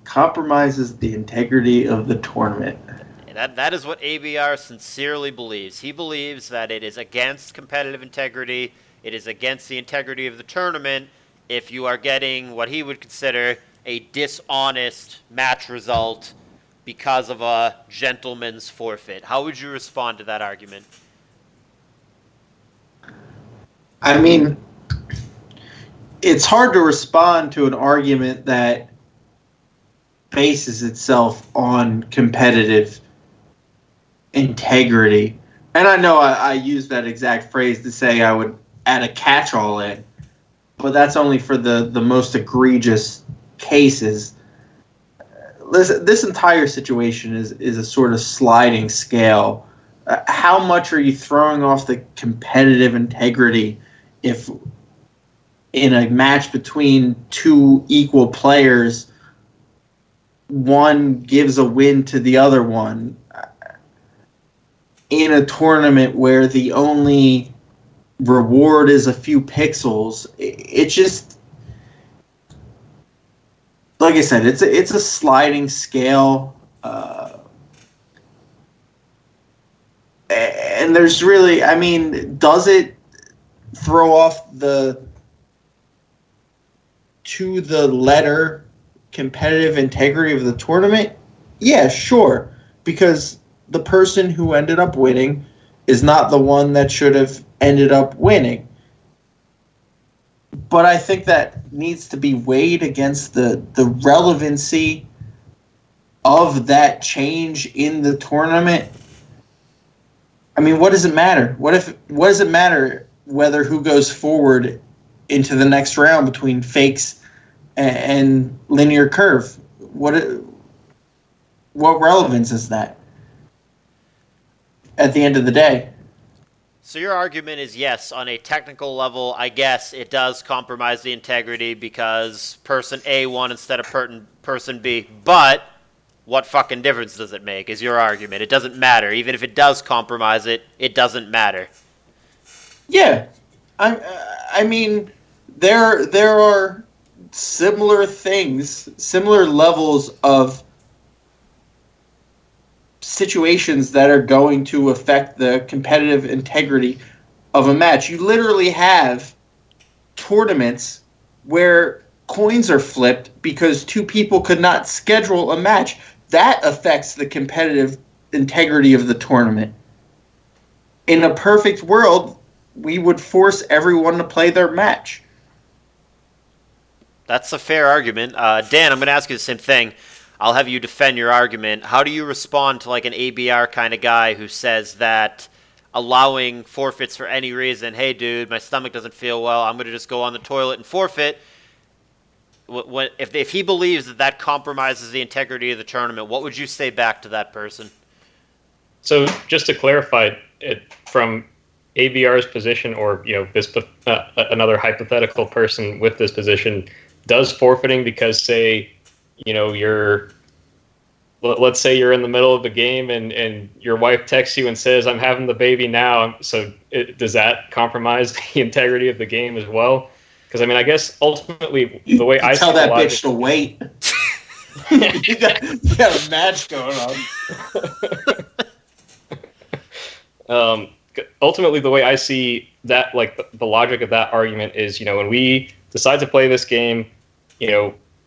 Compromises the integrity of the tournament. That is what ABR sincerely believes. He believes that it is against competitive integrity. It is against the integrity of the tournament if you are getting what he would consider a dishonest match result because of a gentleman's forfeit. How would you respond to that argument? I mean, it's hard to respond to an argument that bases itself on competitive integrity. And I know I use that exact phrase to say I would add a catch-all in, but that's only for the most egregious cases. This entire situation is a sort of sliding scale. How much are you throwing off the competitive integrity if in a match between two equal players, one gives a win to the other one? In a tournament where the only reward is a few pixels, it just, like I said, it's a sliding scale, and there's really, I mean, does it throw off the to the letter competitive integrity of the tournament? Yeah, sure, because the person who ended up winning is not the one that should have ended up winning. But I think that needs to be weighed against the relevancy of that change in the tournament. I mean, what does it matter? What does it matter whether who goes forward into the next round between fakes and linear curve? What relevance is that at the end of the day? So your argument is yes, on a technical level, I guess it does compromise the integrity because person A won instead of person B. But what fucking difference does it make is your argument. It doesn't matter. Even if it does compromise it, it doesn't matter. Yeah. I mean, there are similar things, similar levels of situations that are going to affect the competitive integrity of a match. You literally have tournaments where coins are flipped because two people could not schedule a match. That affects the competitive integrity of the tournament. In a perfect world, we would force everyone to play their match. That's a fair argument. Dan, I'm going to ask you the same thing. I'll have you defend your argument. How do you respond to like an ABR kind of guy who says that allowing forfeits for any reason, hey, dude, my stomach doesn't feel well, I'm going to just go on the toilet and forfeit? If he believes that compromises the integrity of the tournament, what would you say back to that person? So just to clarify it from ABR's position, or this another hypothetical person with this position, does forfeiting because say let's say you're in the middle of the game and your wife texts you and says, I'm having the baby now. So does that compromise the integrity of the game as well? Because, I mean, I guess ultimately the way I tell see that logic, bitch to wait. you got a match going on. Ultimately, the way I see that, like the logic of that argument is, when we decide to play this game,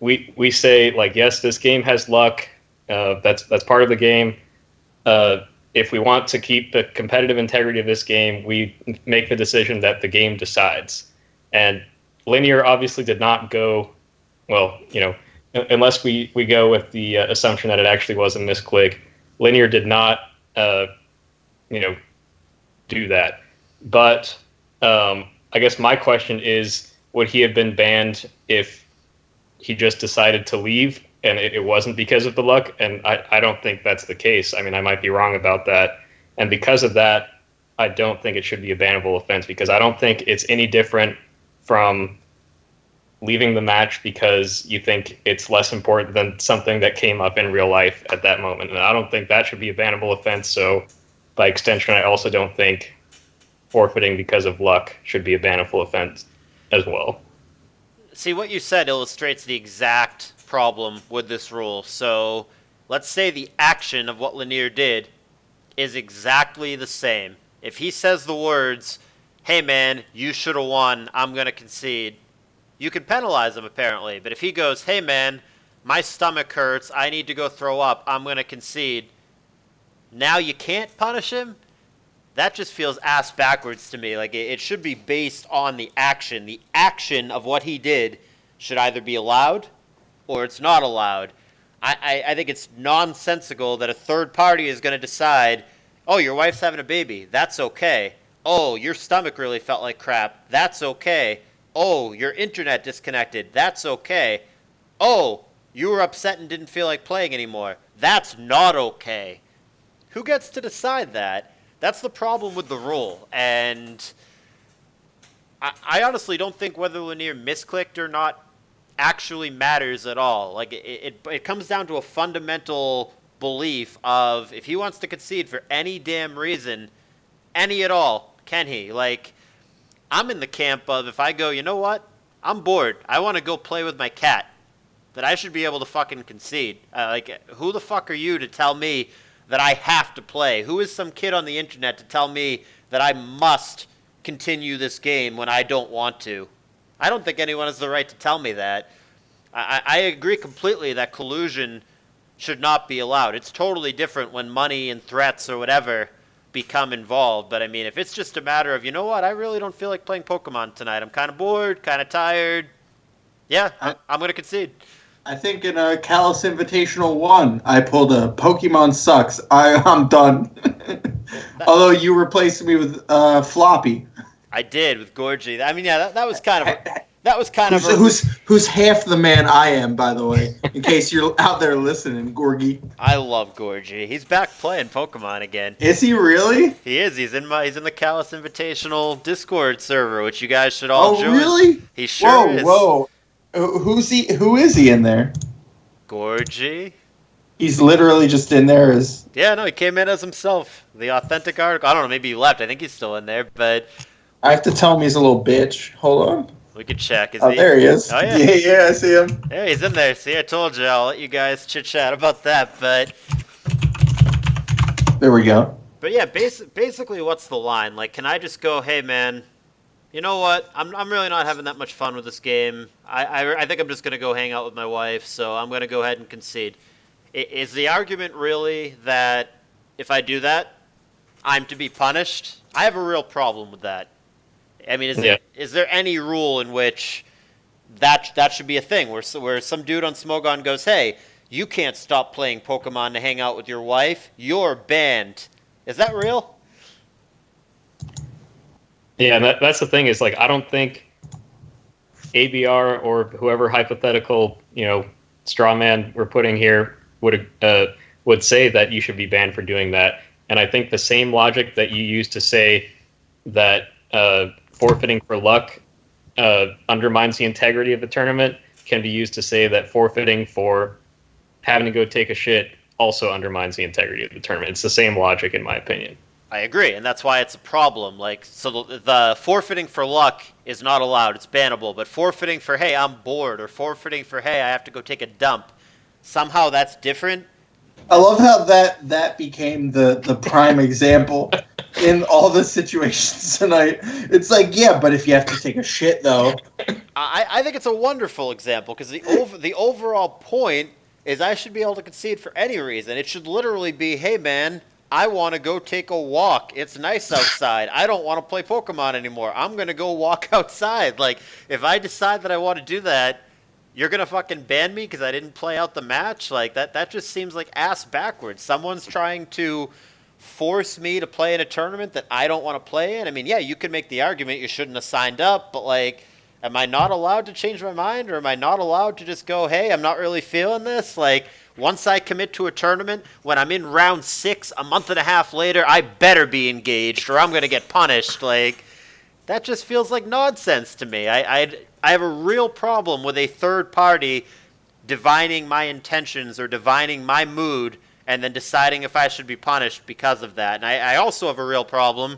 we say, like, yes, this game has luck. That's part of the game. If we want to keep the competitive integrity of this game, we make the decision that the game decides. And Lanier obviously did not go, well, unless we go with the assumption that it actually was a misclick. Lanier did not, do that. But I guess my question is, would he have been banned if he just decided to leave and it wasn't because of the luck? And I don't think that's the case. I mean, I might be wrong about that. And because of that, I don't think it should be a bannable offense, because I don't think it's any different from leaving the match because you think it's less important than something that came up in real life at that moment. And I don't think that should be a bannable offense. So by extension, I also don't think forfeiting because of luck should be a bannable offense as well. See, what you said illustrates the exact problem with this rule. So let's say the action of what Lanier did is exactly the same. If he says the words, hey man, you should have won, I'm going to concede, you can penalize him apparently. But if he goes, hey man, my stomach hurts, I need to go throw up, I'm going to concede, now you can't punish him? That just feels ass backwards to me. Like, it should be based on the action. The action of what he did should either be allowed or it's not allowed. I think it's nonsensical that a third party is going to decide, oh, your wife's having a baby, that's okay. Oh, your stomach really felt like crap, that's okay. Oh, your internet disconnected, that's okay. Oh, you were upset and didn't feel like playing anymore, that's not okay. Who gets to decide that? That's the problem with the rule, and I honestly don't think whether Lanier misclicked or not actually matters at all. Like, it comes down to a fundamental belief of, if he wants to concede for any damn reason, any at all, can he? Like, I'm in the camp of, if I go, you know what, I'm bored, I want to go play with my cat, that I should be able to fucking concede. Like, who the fuck are you to tell me that I have to play? Who is some kid on the internet to tell me that I must continue this game when I don't want to? I don't think anyone has the right to tell me that. I agree completely that collusion should not be allowed. It's totally different when money and threats or whatever become involved. But I mean, if it's just a matter of, you know what, I really don't feel like playing Pokemon tonight, I'm kind of bored, kind of tired, yeah, I'm going to concede. I think in a Callous Invitational 1, I pulled a Pokemon sucks. I'm done. Although you replaced me with Floppy. I did with Gorgie. I mean, yeah, that was kind of who's half the man I am, by the way. In case you're out there listening, Gorgie. I love Gorgie. He's back playing Pokemon again. Is he really? He is. He's in the Callous Invitational Discord server, which you guys should all join. Oh, really? He sure is. Whoa. Who's he? Who is he in there? Gorgie. He's literally just in there as... Yeah, no, he came in as himself. The authentic article. I don't know, maybe he left. I think he's still in there, but... I have to tell him he's a little bitch. Hold on. We could check. There he is. Oh, yeah. Yeah, I see him. Yeah, he's in there. See, I told you. I'll let you guys chit-chat about that, but... There we go. But yeah, basically, what's the line? Like, can I just go, hey, man, you know what? I'm really not having that much fun with this game. I think I'm just going to go hang out with my wife, so I'm going to go ahead and concede. Is the argument really that if I do that, I'm to be punished? I have a real problem with that. I mean, is there any rule in which that should be a thing, where some dude on Smogon goes, hey, you can't stop playing Pokemon to hang out with your wife. You're banned. Is that real? Yeah, and that's the thing is, like, I don't think ABR or whoever hypothetical, straw man we're putting here would say that you should be banned for doing that. And I think the same logic that you use to say that forfeiting for luck undermines the integrity of the tournament can be used to say that forfeiting for having to go take a shit also undermines the integrity of the tournament. It's the same logic, in my opinion. I agree, and that's why it's a problem. Like, so the forfeiting for luck is not allowed; it's bannable. But forfeiting for, hey, I'm bored, or forfeiting for, hey, I have to go take a dump, somehow that's different. I love how that became the prime example in all the situations tonight. It's like, yeah, but if you have to take a shit, though. I think it's a wonderful example, because the overall point is I should be able to concede for any reason. It should literally be, hey, man, I want to go take a walk. It's nice outside. I don't want to play Pokemon anymore. I'm going to go walk outside. Like, if I decide that I want to do that, you're going to fucking ban me because I didn't play out the match? Like, that just seems like ass backwards. Someone's trying to force me to play in a tournament that I don't want to play in. I mean, yeah, you could make the argument you shouldn't have signed up, but, like, am I not allowed to change my mind, or am I not allowed to just go, hey, I'm not really feeling this? Like, once I commit to a tournament, when I'm in round 6, a month and a half later, I better be engaged, or I'm going to get punished. Like, that just feels like nonsense to me. I have a real problem with a third party divining my intentions or divining my mood and then deciding if I should be punished because of that. And I also have a real problem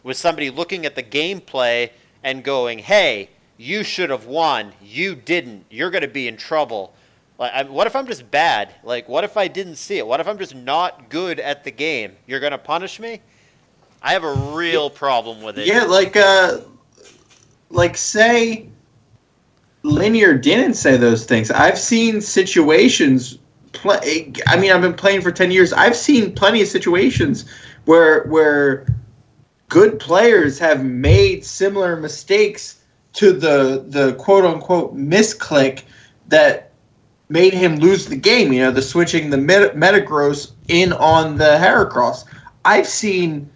with somebody looking at the gameplay and going, hey, you should have won. You didn't. You're going to be in trouble. Like, what if I'm just bad? Like, what if I didn't see it? What if I'm just not good at the game? You're going to punish me? I have a real problem with it. Yeah, like say Lanier didn't say those things. I've seen situations. I've been playing for 10 years. I've seen plenty of situations where good players have made similar mistakes to the quote-unquote misclick that made him lose the game. The switching the Metagross in on the Heracross. I've seen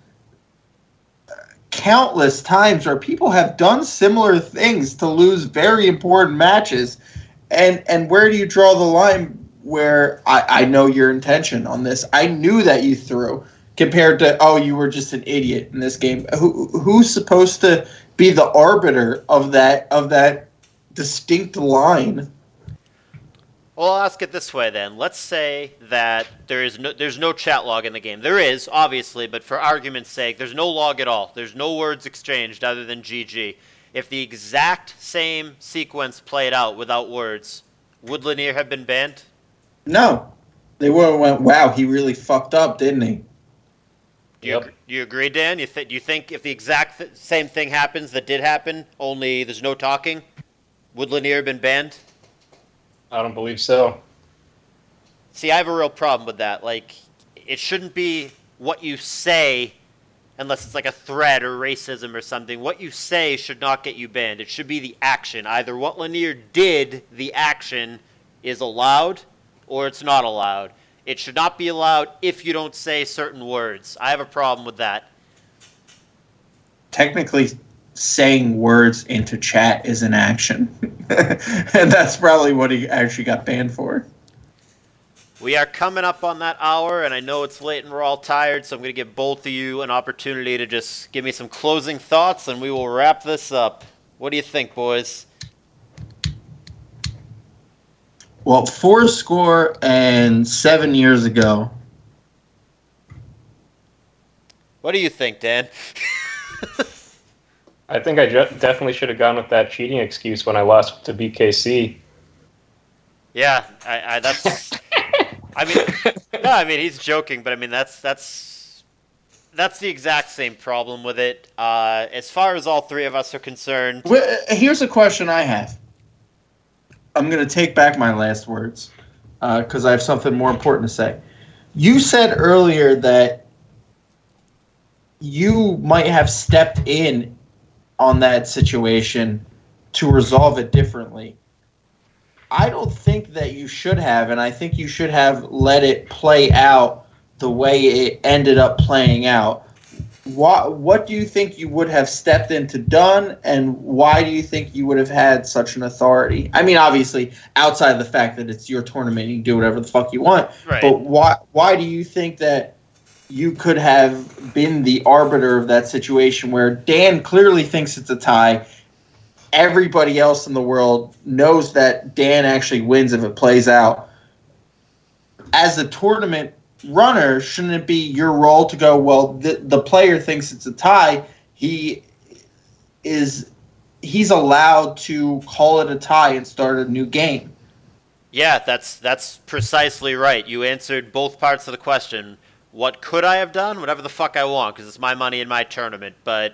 countless times where people have done similar things to lose very important matches. And where do you draw the line where I know your intention on this? I knew that you threw, compared to, oh, you were just an idiot in this game. Who's supposed to be the arbiter of that distinct line? Well, I'll ask it this way then. Let's say that there's no chat log in the game. There is, obviously, but for argument's sake, there's no log at all. There's no words exchanged other than GG. If the exact same sequence played out without words, would Lanier have been banned? No. They would have went, wow, he really fucked up, didn't he? Do you agree, Dan? Do you think if the exact same thing happens that did happen, only there's no talking, would Lanier have been banned? I don't believe so. See, I have a real problem with that. Like, it shouldn't be what you say, unless it's like a threat or racism or something. What you say should not get you banned. It should be the action. Either what Lanier did, the action, is allowed, or it's not allowed. It should not be allowed if you don't say certain words. I have a problem with that. Technically, saying words into chat is an action. And that's probably what he actually got banned for. We are coming up on that hour, and I know it's late and we're all tired, so I'm going to give both of you an opportunity to just give me some closing thoughts, and we will wrap this up. What do you think, boys? Well, 7 years ago. What do you think, Dan? I think I definitely should have gone with that cheating excuse when I lost to BKC. Yeah, I that's. I mean, no, I mean he's joking, but I mean that's the exact same problem with it. As far as all three of us are concerned. Well, here's a question I have. I'm going to take back my last words because I have something more important to say. You said earlier that you might have stepped in on that situation to resolve it differently. I don't think that you should have, and I think you should have let it play out the way it ended up playing out. What do you think you would have stepped into done, and why do you think you would have had such an authority? I mean, obviously, outside of the fact that it's your tournament, you can do whatever the fuck you want. Right. But why do you think that you could have been the arbiter of that situation where Dan clearly thinks it's a tie? Everybody else in the world knows that Dan actually wins if it plays out. As a tournament runner, shouldn't it be your role to go, well, the player thinks it's a tie, he's allowed to call it a tie and start a new game? Yeah, that's precisely right. You answered both parts of the question. What could I have done? Whatever the fuck I want, because it's my money in my tournament. But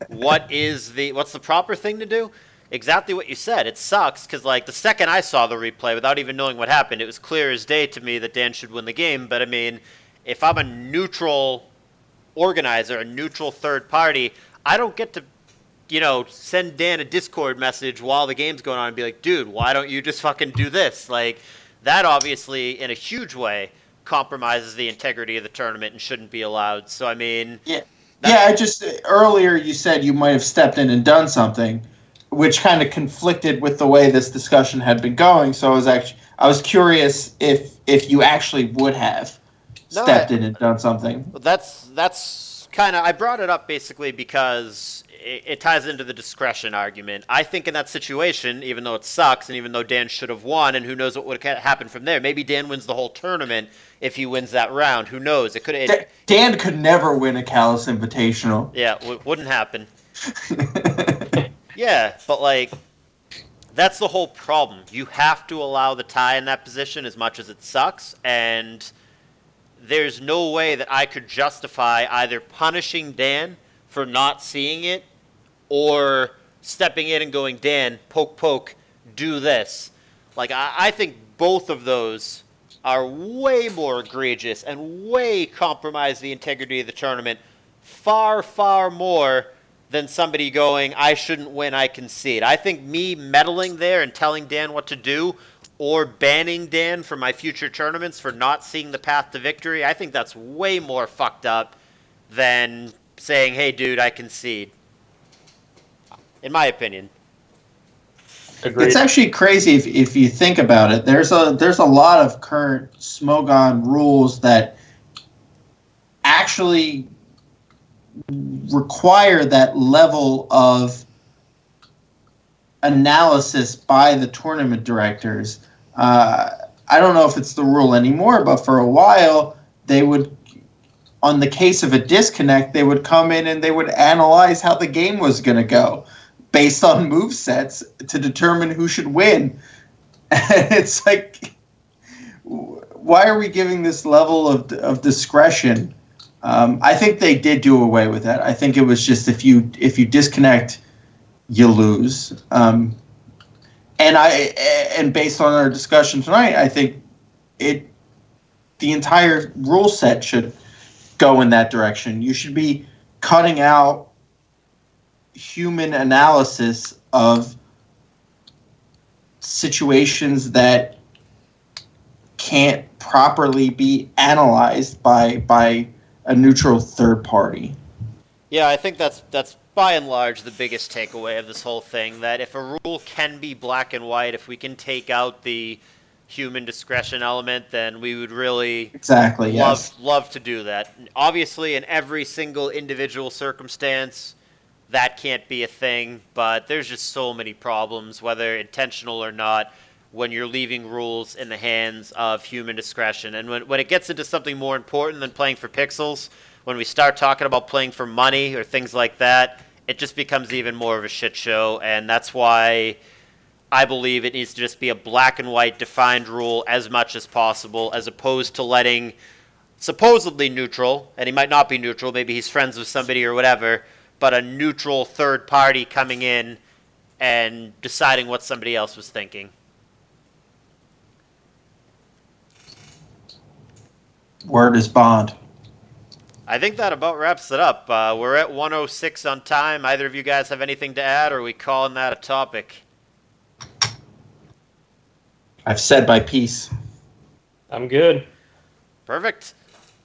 what's the proper thing to do? Exactly what you said. It sucks, because like the second I saw the replay, without even knowing what happened, it was clear as day to me that Dan should win the game. But I mean, if I'm a neutral organizer, a neutral third party, I don't get to, send Dan a Discord message while the game's going on and be like, dude, why don't you just fucking do this? Like, that obviously, in a huge way, compromises the integrity of the tournament and shouldn't be allowed. So, I mean... Earlier you said you might have stepped in and done something, which kind of conflicted with the way this discussion had been going. So I was curious if you actually would have stepped in and done something. That's kind of... I brought it up basically because it ties into the discretion argument. I think in that situation, even though it sucks and even though Dan should have won, and who knows what would have happened from there, maybe Dan wins the whole tournament if he wins that round. Who knows? It could. Dan could never win a Callous Invitational. Yeah, wouldn't happen. Yeah, but like, that's the whole problem. You have to allow the tie in that position as much as it sucks, and there's no way that I could justify either punishing Dan for not seeing it or stepping in and going, Dan, poke, poke, do this. Like, I think both of those are way more egregious and way compromise the integrity of the tournament far, far more than somebody going, I shouldn't win, I concede. I think me meddling there and telling Dan what to do or banning Dan from my future tournaments for not seeing the path to victory, I think that's way more fucked up than saying, hey, dude, I concede. In my opinion. Agreed. It's actually crazy if you think about it. There's a lot of current Smogon rules that actually require that level of analysis by the tournament directors. I don't know if it's the rule anymore, but for a while they would, on the case of a disconnect, they would come in and they would analyze how the game was going to go based on move sets to determine who should win. And it's like, why are we giving this level of discretion? I think they did do away with that. I think it was just if you disconnect, you lose. And based on our discussion tonight, I think the entire rule set should go in that direction. You should be cutting out human analysis of situations that can't properly be analyzed by a neutral third party. Yeah, I think that's by and large the biggest takeaway of this whole thing, that if a rule can be black and white, if we can take out the human discretion element, then we would really Exactly, yes. love to do that. Obviously, in every single individual circumstance, that can't be a thing, but there's just so many problems, whether intentional or not, when you're leaving rules in the hands of human discretion. And when it gets into something more important than playing for pixels, when we start talking about playing for money or things like that, it just becomes even more of a shit show, and that's why I believe it needs to just be a black and white defined rule as much as possible, as opposed to letting supposedly neutral, and he might not be neutral, maybe he's friends with somebody or whatever, but a neutral third party coming in and deciding what somebody else was thinking. Word is bond. I think that about wraps it up. We're at 1:06 on time. Either of you guys have anything to add, or are we calling that a topic? I've said my piece. I'm good. Perfect.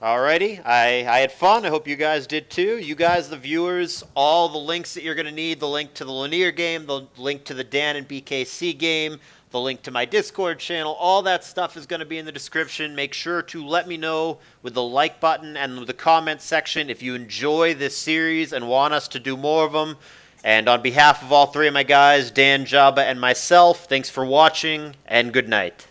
Alrighty, I had fun. I hope you guys did too. You guys, the viewers, all the links that you're going to need, the link to the Lanier game, the link to the Dan and BKC game, the link to my Discord channel, all that stuff is going to be in the description. Make sure to let me know with the like button and with the comment section if you enjoy this series and want us to do more of them. And on behalf of all three of my guys, Dan, Jabba, and myself, thanks for watching, and good night.